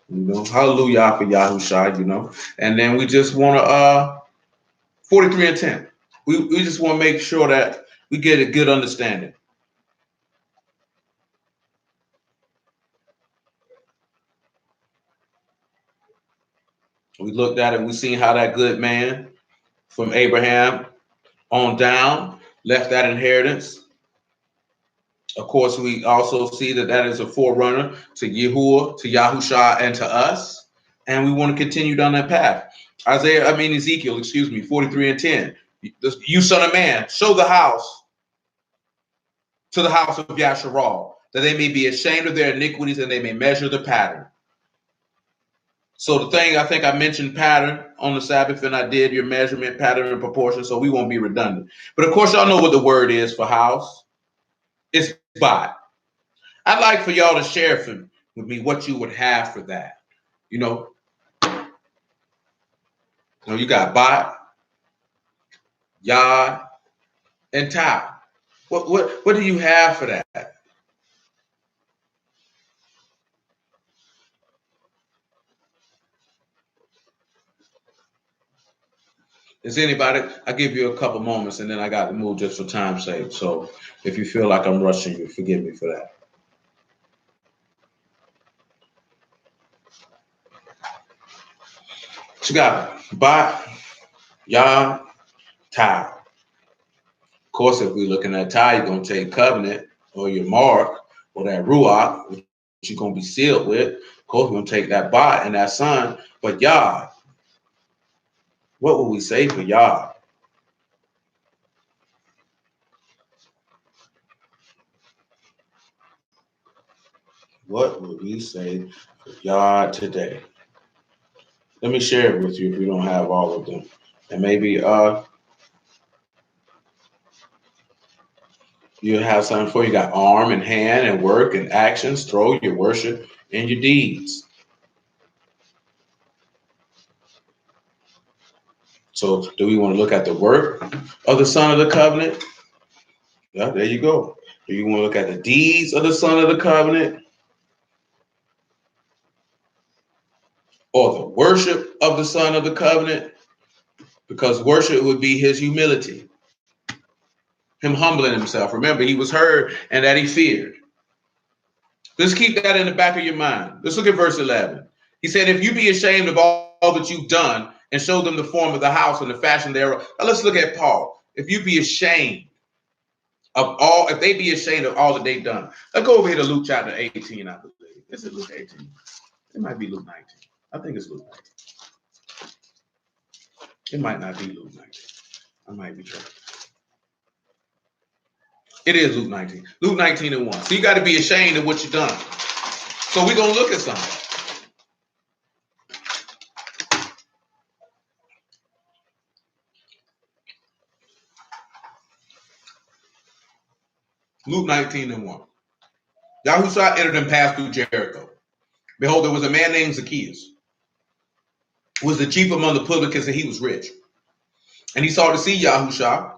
You know, hallelujah for Yahusha, you know. And then we just want to 43 and 10. We just want to make sure that we get a good understanding. We looked at it, we seen how that good man from Abraham on down, left that inheritance. Of course, we also see that that is a forerunner to Yahuwah, to Yahusha, and to us. And we want to continue down that path. Ezekiel, 43 and 10. You son of man, show the house to the house of Yasharal, that they may be ashamed of their iniquities and they may measure the pattern. So the thing, I think I mentioned pattern on the Sabbath, and I did your measurement, pattern, and proportion, so we won't be redundant. But of course, y'all know what the word is for house. It's bot. I'd like for y'all to share with me what you would have for that. You got bot, yod, and tau. What do you have for that? Is anybody? I give you a couple moments, and then I got to move just for time's sake. So if you feel like I'm rushing you, forgive me for that. So you got bot, yod, tau. Of course, if we're looking at tau, you're going to take covenant or your mark or that ruach, which you're going to be sealed with. Of course, we're going to take that bot and that son. But yod, what would we say for yod? What would we say for yod today? Let me share it with you if we don't have all of them. And maybe you have something for you. Got arm and hand and work and actions, throw your worship and your deeds. So do we want to look at the work of the son of the covenant? Yeah, there you go. Do you want to look at the deeds of the son of the covenant? Or the worship of the son of the covenant? Because worship would be his humility, him humbling himself. Remember, he was heard and that he feared. Just keep that in the back of your mind. Let's look at verse 11. He said, if you be ashamed of all that you've done and show them the form of the house and the fashion thereof. Now let's look at Paul. If you be ashamed of all, if they be ashamed of all that they've done. Let's go over here to Luke chapter 18, I believe. Is it Luke 18? It might be Luke 19. I think it's Luke 19. It might not be Luke 19. I might be tripping. It is Luke 19. Luke 19 and 1. So you got to be ashamed of what you've done. So we're going to look at something. Luke 19 and 1. Yahushua entered and passed through Jericho. Behold, there was a man named Zacchaeus, who was the chief among the publicans, and he was rich. And he sought to see Yahushua,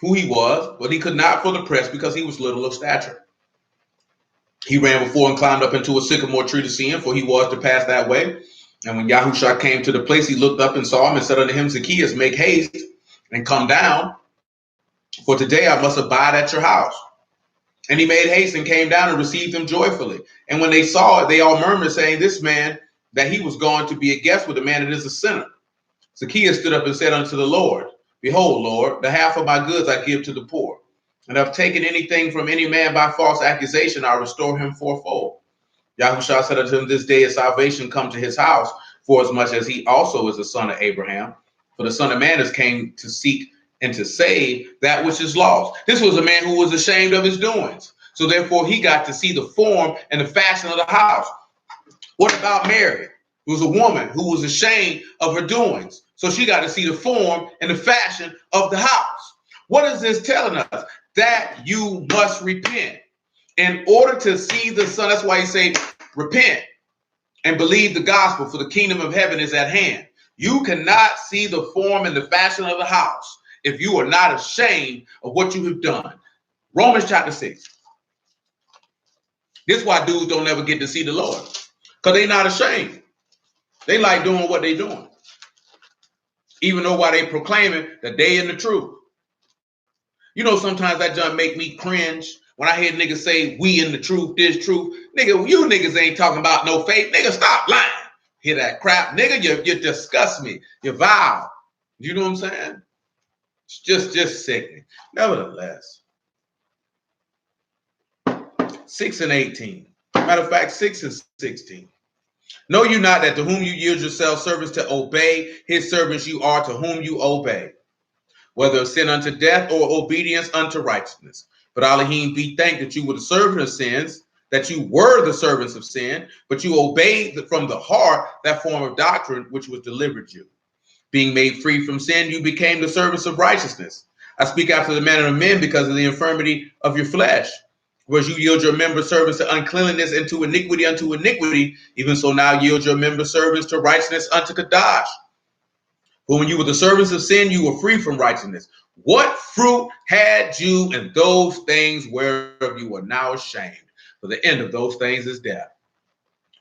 who he was, but he could not for the press because he was little of stature. He ran before and climbed up into a sycamore tree to see him, for he was to pass that way. And when Yahushua came to the place, he looked up and saw him and said unto him, Zacchaeus, make haste and come down, for today I must abide at your house. And he made haste and came down and received him joyfully. And when they saw it, they all murmured, saying, this man, that he was going to be a guest with a man that is a sinner. Zacchaeus stood up and said unto the Lord, behold, Lord, the half of my goods I give to the poor. And if I've taken anything from any man by false accusation, I restore him fourfold. Yahushua said unto him, this day is salvation come to his house, for as much as he also is the son of Abraham. For the Son of Man has came to seek and to save that which is lost. This was a man who was ashamed of his doings. So therefore he got to see the form and the fashion of the house. What about Mary? Who was a woman who was ashamed of her doings. So she got to see the form and the fashion of the house. What is this telling us? That you must repent. In order to see the Son, that's why he say, repent and believe the gospel, for the kingdom of heaven is at hand. You cannot see the form and the fashion of the house if you are not ashamed of what you have done. Romans chapter 6. This is why dudes don't ever get to see the Lord, because they're not ashamed. They like doing what they're doing, even though while they proclaiming that they in the truth. You know, sometimes that junk make me cringe when I hear niggas say we in the truth, this truth. Nigga, you niggas ain't talking about no faith. Nigga, stop lying. Hear that crap? Nigga, you disgust me. You vile. You know what I'm saying? It's just sickening. Nevertheless, 6 and 18. Matter of fact, 6 and 16. Know you not that to whom you yield yourselves servants to obey, his servants you are to whom you obey, whether of sin unto death or obedience unto righteousness. But Elohim be thanked that you were the servant of sins, that you were the servants of sin, but you obeyed from the heart that form of doctrine which was delivered you. Being made free from sin, you became the servants of righteousness. I speak after the manner of men because of the infirmity of your flesh. Whereas you yield your member servants to uncleanness and to iniquity, even so now yield your member servants to righteousness unto Kadash. For when you were the servants of sin, you were free from righteousness. What fruit had you in those things whereof you are now ashamed? For the end of those things is death.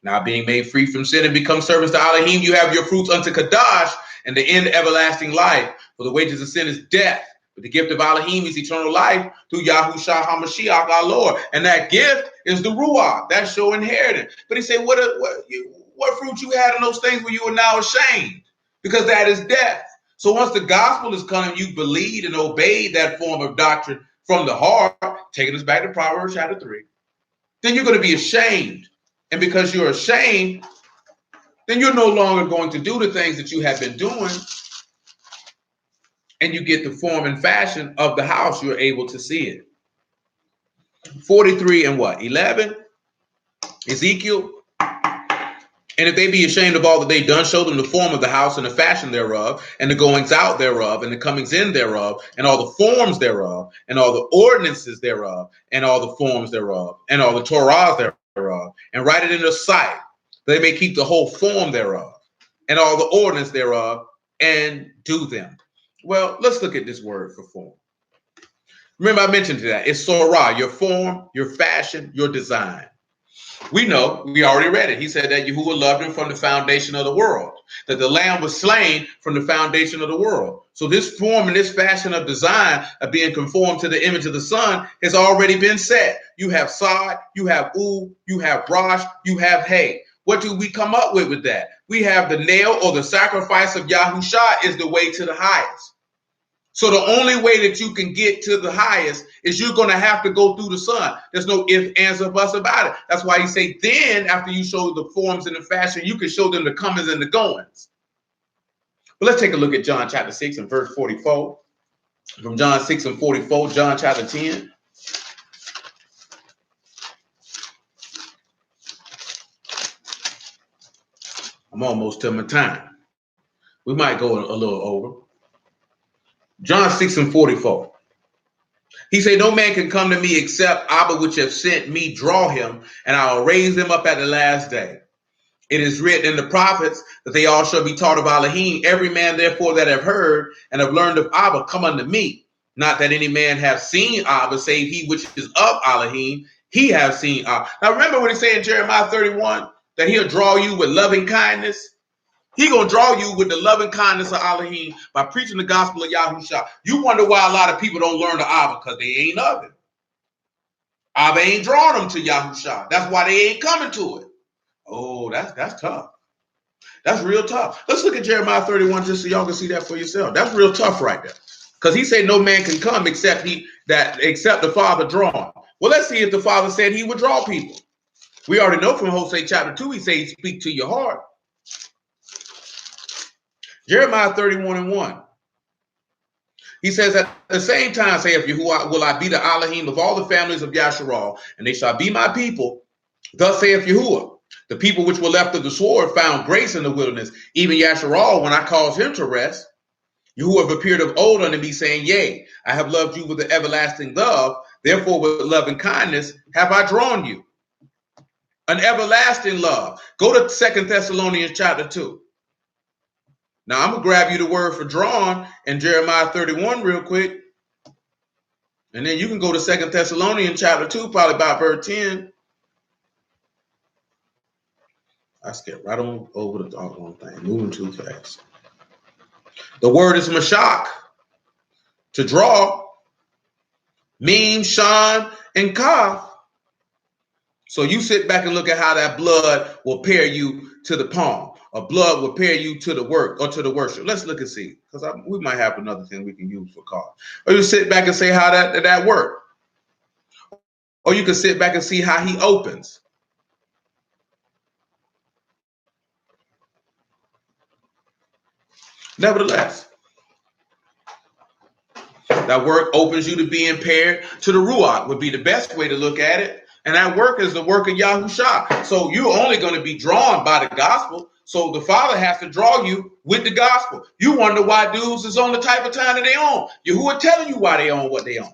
Now being made free from sin and become servants to Elohim, you have your fruits unto Kadash, and the end everlasting life. For the wages of sin is death, but the gift of Elohim is eternal life through Yahushua HaMashiach our Lord. And that gift is the Ruach. That's your inheritance. But he said, what fruit you had in those things where you are now ashamed? Because that is death. So once the gospel is coming, you believed and obeyed that form of doctrine from the heart, taking us back to Proverbs chapter 3, then you're going to be ashamed. And because you're ashamed, then you're no longer going to do the things that you have been doing. And you get the form and fashion of the house. You're able to see it. 43 and what? 11? Ezekiel. And if they be ashamed of all that they done, show them the form of the house and the fashion thereof, and the goings out thereof, and the comings in thereof, and all the forms thereof, and all the ordinances thereof, and all the forms thereof, and all the Torahs thereof, and write it in their sight, that they may keep the whole form thereof, and all the ordinance thereof, and do them. Well, let's look at this word for form. Remember, I mentioned that it's Sorah, your form, your fashion, your design. We know, we already read it. He said that Yahuwah loved him from the foundation of the world, that the Lamb was slain from the foundation of the world. So this form and this fashion of design of being conformed to the image of the Son has already been set. You have Sod, you have U, you have Rosh, you have Hay. What do we come up with that? We have the nail or the sacrifice of Yahusha is the way to the highest. So the only way that you can get to the highest is you're going to have to go through the Son. There's no ifs, ands, or buts about it. That's why he say, then after you show the forms and the fashion, you can show them the comings and the goings. But let's take a look at John chapter 6 and verse 44. From John 6 and 44, John chapter 10. I'm almost to my time. We might go a little over. John 6 and 44. He said, no man can come to me except Abba which have sent me draw him, and I will raise him up at the last day. It is written in the prophets that they all shall be taught of Elohim. Every man therefore that have heard and have learned of Abba come unto me. Not that any man have seen Abba, save he which is of Elohim, he have seen Abba. Now remember what he said in Jeremiah 31, that he'll draw you with loving kindness. He gonna draw you with the loving kindness of Elohim by preaching the gospel of Yahusha. You wonder why a lot of people don't learn the Abba, because they ain't of it. Abba ain't drawing them to Yahusha. That's why they ain't coming to it. Oh, that's tough. That's real tough. Let's look at Jeremiah 31 just so y'all can see that for yourself. That's real tough right there. Because he said no man can come except the Father draw. Well, let's see if the Father said he would draw people. We already know from Hosea chapter 2, he said he speak to your heart. Jeremiah 31 and 1. He says, at the same time, saith Yahuwah, will I be the Elohim of all the families of Yasharal, and they shall be my people. Thus saith Yahuwah, the people which were left of the sword found grace in the wilderness, even Yasharal, when I caused him to rest. You have appeared of old unto me, saying, yea, I have loved you with the everlasting love, therefore with love and kindness have I drawn you. An everlasting love. Go to 2 Thessalonians chapter 2. Now, I'm going to grab you the word for drawn in Jeremiah 31 real quick. And then you can go to 2 Thessalonians chapter 2, probably about verse 10. I skipped right on over the doggone thing, moving too fast. The word is mashak, to draw, meme, shan, and kaf. So you sit back and look at how that blood will pair you to the palm. blood will pair you to the work or to the worship. Let's look and see, because we might have another thing we can use for cause. Or you sit back and say how that worked. Or you can sit back and see how he opens. Nevertheless, that work opens you to being paired to the Ruach would be the best way to look at it. And that work is the work of Yahusha. So you're only going to be drawn by the gospel. So the Father has to draw you with the gospel. You wonder why dudes is on the type of time that they on. Yahuwah telling you why they own what they own.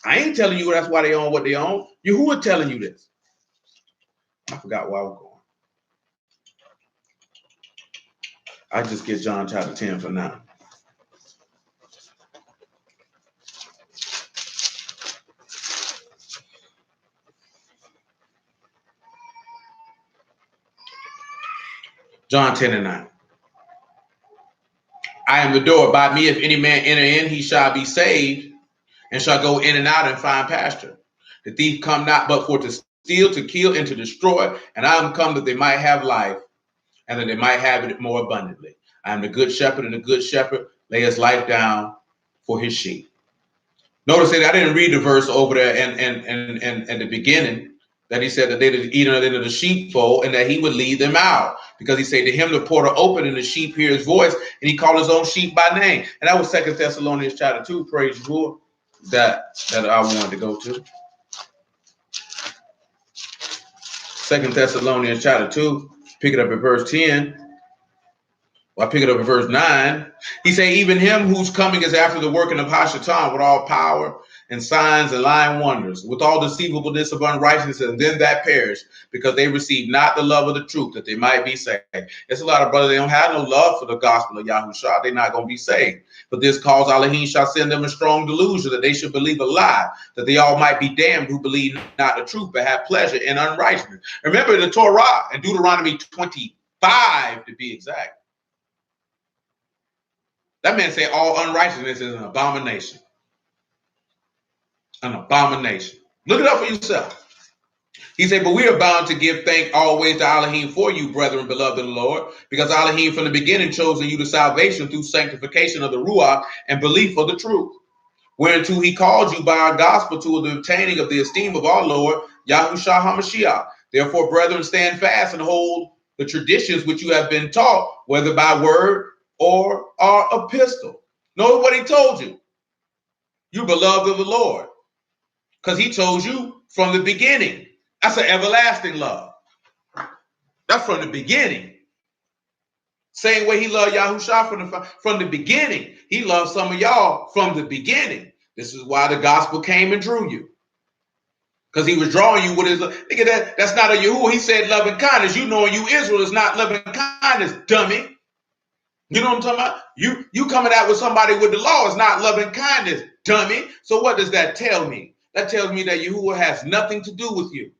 I ain't telling you that's why they own what they own. Yahuwah telling you this. I forgot why we're going. I just get John chapter 10 for now. John 10 and 9. I am the door. By me, if any man enter in, he shall be saved and shall go in and out and find pasture. The thief come not but for to steal, to kill, and to destroy. And I am come that they might have life and that they might have it more abundantly. I am the good shepherd, and the good shepherd lay his life down for his sheep. Notice that I didn't read the verse over there in the beginning that he said that they did eat into the sheepfold and that he would lead them out, because he said to him the porter opened and the sheep hear his voice and he called his own sheep by name. And that was 2 Thessalonians chapter 2, praise Yahuwah, that I wanted to go to. 2 Thessalonians chapter 2, pick it up at verse 10. Well, I pick it up at verse 9. He say, even him whose coming is after the working of Hashatan with all power and signs and lying wonders, with all deceivableness of unrighteousness, and them that perish, because they receive not the love of the truth, that they might be saved. There's a lot of brothers, they don't have no love for the gospel of Yahushua. They're not going to be saved. But this cause Elohim shall send them a strong delusion, that they should believe a lie, that they all might be damned who believe not the truth, but have pleasure in unrighteousness. Remember the Torah in Deuteronomy 25, to be exact. That man said all unrighteousness is an abomination. An abomination. Look it up for yourself. He said, but we are bound to give thanks always to Elohim for you, brethren, beloved of the Lord, because Elohim from the beginning chosen you to salvation through sanctification of the Ruach and belief of the truth, whereunto he called you by our gospel to the obtaining of the esteem of our Lord, Yahushua HaMashiach. Therefore, brethren, stand fast and hold the traditions which you have been taught, whether by word or our epistle. Notice what he told you. You beloved of the Lord. Because he told you from the beginning. That's an everlasting love. That's from the beginning. Same way he loved Yahushua from the beginning. He loved some of y'all from the beginning. This is why the gospel came and drew you. Because he was drawing you with his love. Look at that. That's not a Yahuwah. He said loving kindness. You knowing you Israel is not loving kindness, dummy. You know what I'm talking about? You coming out with somebody with the law is not loving kindness, dummy. So what does that tell me? That tells me that Yahuwah has nothing to do with you,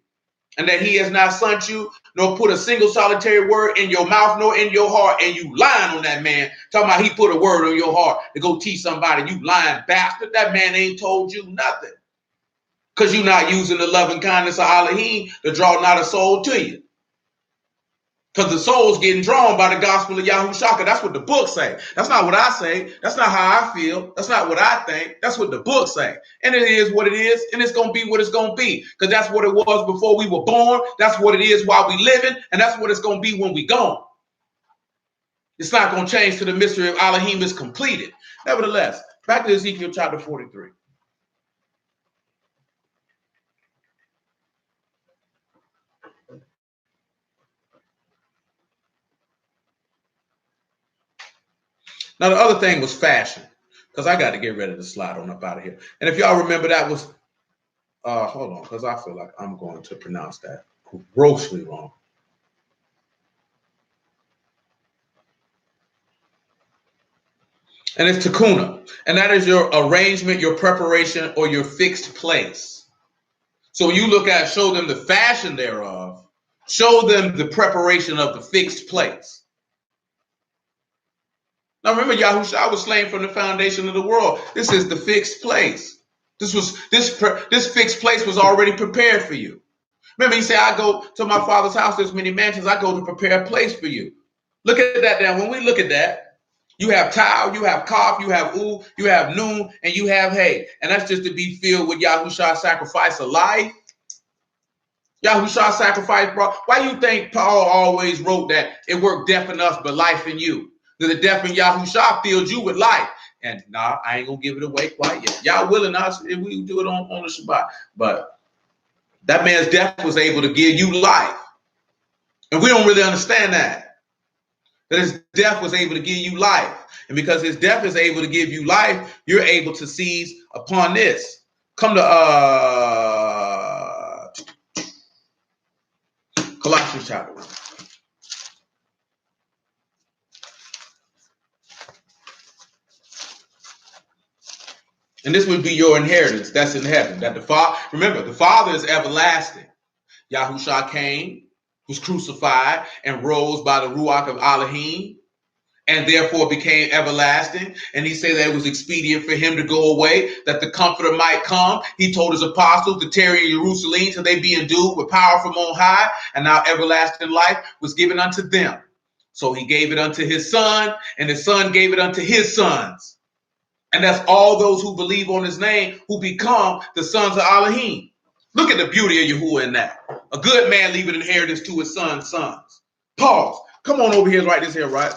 and that he has not sent you, nor put a single solitary word in your mouth, nor in your heart, and you lying on that man. Talking about he put a word on your heart to go teach somebody, you lying bastard. That man ain't told you nothing, because you're not using the loving kindness of Elohim to draw not a soul to you. Because the soul's getting drawn by the gospel of Yahushua. That's what the book say. That's not what I say. That's not how I feel. That's not what I think. That's what the book say. And it is what it is. And it's going to be what it's going to be. Because that's what it was before we were born. That's what it is while we living. And that's what it's going to be when we gone. It's not going to change till the mystery of Elohim is completed. Nevertheless, back to Ezekiel chapter 43. Now, the other thing was fashion, because I got to get ready to slide on up out of here. And if y'all remember, that was, hold on, because I feel like I'm going to pronounce that grossly wrong. And it's Takuna. And that is your arrangement, your preparation, or your fixed place. So when you look at show them the fashion thereof, show them the preparation of the fixed place. Now remember, Yahushua was slain from the foundation of the world. This is the fixed place. This fixed place was already prepared for you. Remember, he said, I go to my father's house, there's many mansions, I go to prepare a place for you. Look at that now. When we look at that, you have Tau, you have Kaf, you have U, you have Nun, and you have Hey. And that's just to be filled with Yahushua's sacrifice of life. Yahushua's sacrifice, bro. Why you think Paul always wrote that it worked death in us, but life in you? That the death in Yahushua filled you with life. And nah, I ain't gonna give it away quite yet. Y'all willing us if we do it on the Shabbat. But that man's death was able to give you life. And we don't really understand that. That his death was able to give you life. And because his death is able to give you life, you're able to seize upon this. Come to Colossians chapter 1. And this would be your inheritance that's in heaven. That the Father, remember, the Father is everlasting. Yahushua came, was crucified, and rose by the Ruach of Elohim, and therefore became everlasting. And he said that it was expedient for him to go away, that the Comforter might come. He told his apostles to tarry in Jerusalem till they be endued with power from on high, and now everlasting life was given unto them. So he gave it unto his Son, and his Son gave it unto his sons. And that's all those who believe on his name who become the sons of Elohim. Look at the beauty of Yahuwah in that. A good man leaving inheritance to his son's sons. Pause. Come on over here and write this here, right?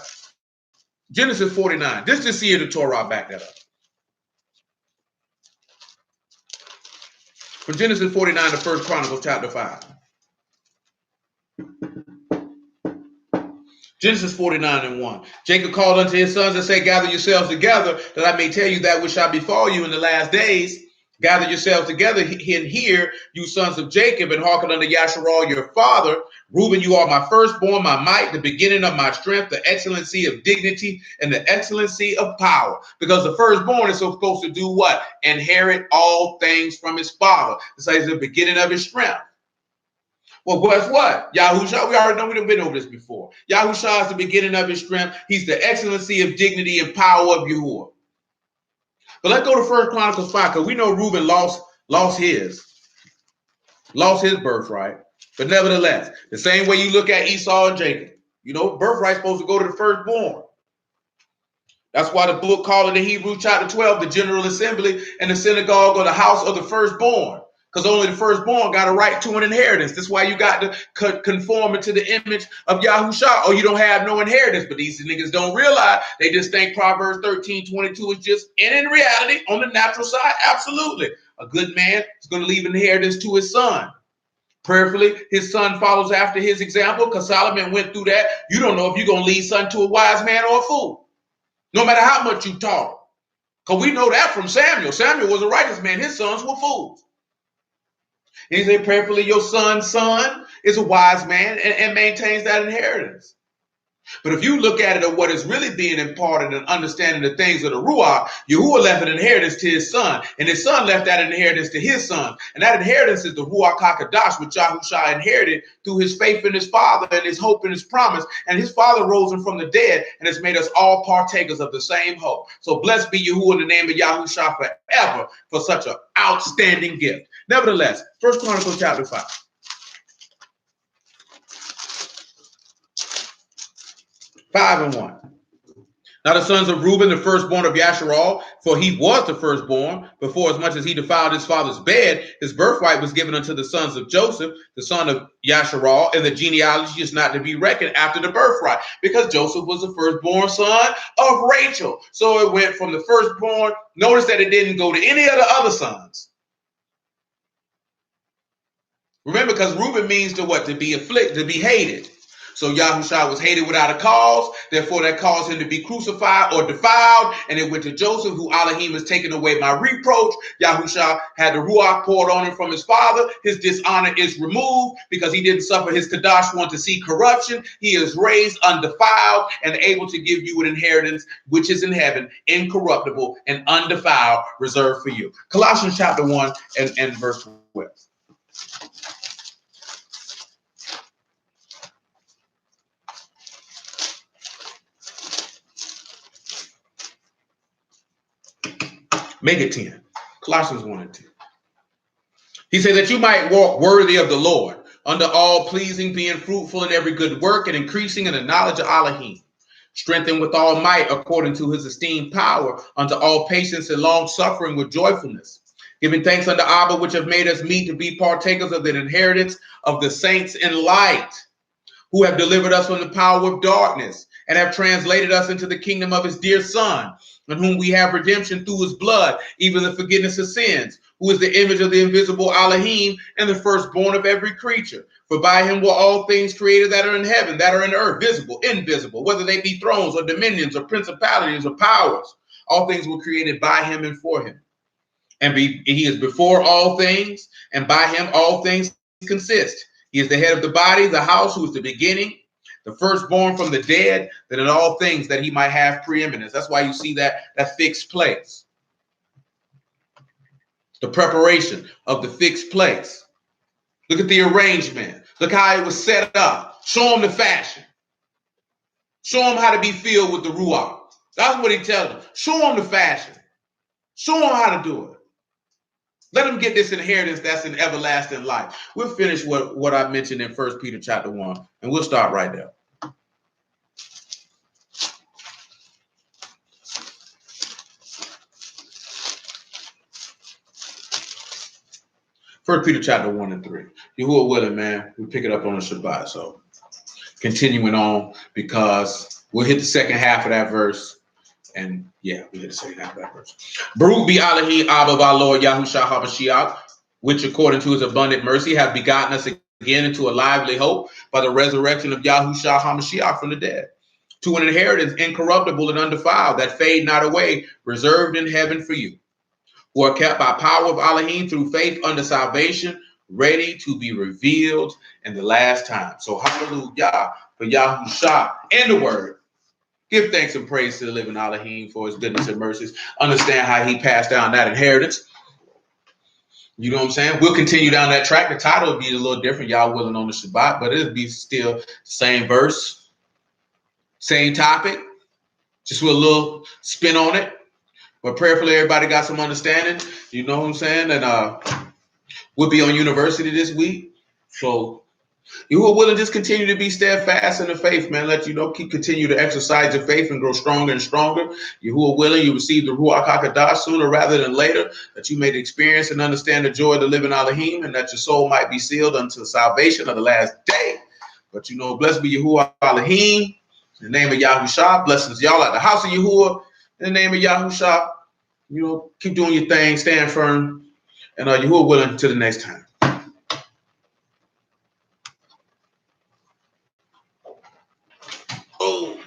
Genesis 49. Just to see the Torah back that up. From Genesis 49 to 1 Chronicles chapter 5. Genesis 49 and 1. Jacob called unto his sons and said, gather yourselves together, that I may tell you that which shall befall you in the last days. Gather yourselves together and hear, you sons of Jacob, and hearken unto Yasharal your father. Reuben, you are my firstborn, my might, the beginning of my strength, the excellency of dignity, and the excellency of power. Because the firstborn is supposed to do what? Inherit all things from his father. It's like the beginning of his strength. Well, guess what? Yahushua, we already know we've been over this before. Yahushua is the beginning of his strength. He's the excellency of dignity and power of Yahuwah. But let's go to 1 Chronicles 5, because we know Reuben lost his birthright. But nevertheless, the same way you look at Esau and Jacob, you know, birthright's supposed to go to the firstborn. That's why the book called it in Hebrews chapter 12, the General Assembly and the synagogue or the house of the firstborn. Because only the firstborn got a right to an inheritance. That's why you got to conform into the image of Yahushua, or you don't have no inheritance. But these niggas don't realize. They just think Proverbs 13:22 is just, and in reality, on the natural side, absolutely. A good man is going to leave inheritance to his son. Prayerfully, his son follows after his example, because Solomon went through that. You don't know if you're going to lead son to a wise man or a fool, no matter how much you taught. Because we know that from Samuel. Samuel was a righteous man. His sons were fools. He said, prayerfully, your son's son is a wise man and maintains that inheritance. But if you look at it of what is really being imparted and understanding the things of the Ruach, Yahuwah left an inheritance to his son, and his son left that inheritance to his son. And that inheritance is the Ruach HaKadosh, which Yahushua inherited through his faith in his father and his hope in his promise. And his father rose him from the dead and has made us all partakers of the same hope. So blessed be Yahuwah in the name of Yahushua forever for such an outstanding gift. Nevertheless, 1 Chronicles chapter 5. Five and 1. Now the sons of Reuben, the firstborn of Yasharal, for he was the firstborn, before as much as he defiled his father's bed, his birthright was given unto the sons of Joseph, the son of Yasharal, and the genealogy is not to be reckoned after the birthright, because Joseph was the firstborn son of Rachel. So it went from the firstborn. Notice that it didn't go to any of the other sons. Remember, because Reuben means to what? To be afflicted, to be hated. So Yahushua was hated without a cause. Therefore, that caused him to be crucified or defiled. And it went to Joseph, who Elohim has taken away my reproach. Yahushua had the Ruach poured on him from his father. His dishonor is removed because he didn't suffer his Kadash one to see corruption. He is raised undefiled and able to give you an inheritance, which is in heaven, incorruptible and undefiled, reserved for you. Colossians chapter 1 and verse 12. Make it 10. Colossians 1 and 10. He said that you might walk worthy of the Lord, Unto all pleasing, being fruitful in every good work and increasing in the knowledge of Elohim. Strengthened with all might according to his esteemed power, unto all patience and long suffering with joyfulness. Giving thanks unto Abba, which have made us meet to be partakers of the inheritance of the saints in light, who have delivered us from the power of darkness and have translated us into the kingdom of his dear Son, in whom we have redemption through his blood, even the forgiveness of sins, who is the image of the invisible Elohim and the firstborn of every creature. For by him were all things created that are in heaven, that are in earth, visible, invisible, whether they be thrones or dominions or principalities or powers. All things were created by him and for him. And he is before all things, and by him all things consist. He is the head of the body, the house, who is the beginning, the firstborn from the dead, that in all things that he might have preeminence. That's why you see that fixed place. The preparation of the fixed place. Look at the arrangement. Look how it was set up. Show him the fashion. Show him how to be filled with the Ruach. That's what he tells them. Show him the fashion. Show him how to do it. Let them get this inheritance that's in everlasting life. We'll finish what I mentioned in 1 Peter chapter 1, and we'll start right there. 1 Peter chapter 1 and 3. Yahuwah willing, man, we pick it up on the Shabbat. So continuing on, because we'll hit the second half of that verse. And yeah, we hit the second half of that verse. Baruch be Elohim Abba of our Lord Yahushua HaMashiach, which according to his abundant mercy hath begotten us again into a lively hope by the resurrection of Yahushua HaMashiach from the dead, to an inheritance incorruptible and undefiled, that fade not away, reserved in heaven for you, who are kept by power of Elohim through faith unto salvation, ready to be revealed in the last time. So hallelujah for Yahushua and the word. Give thanks and praise to the living Elohim for his goodness and mercies. Understand how he passed down that inheritance. You know what I'm saying? We'll continue down that track. The title will be a little different, y'all willing, on the Shabbat, but it'll be still same verse, same topic, just with a little spin on it. But prayerfully, everybody got some understanding. You know what I'm saying? And we'll be on university this week. So you who are willing, just continue to be steadfast in the faith, man. Let you know, continue to exercise your faith and grow stronger and stronger. You who are willing, you receive the Ruach HaKodesh sooner rather than later, that you may experience and understand the joy of the living Elohim, and that your soul might be sealed unto the salvation of the last day. But you know, blessed be Yahuwah Elohim, in the name of Yahushua. Blessings y'all at the house of Yahuwah, in the name of Yahushua. You know, keep doing your thing, stand firm, and Yahuwah willing, until the next time. Oh.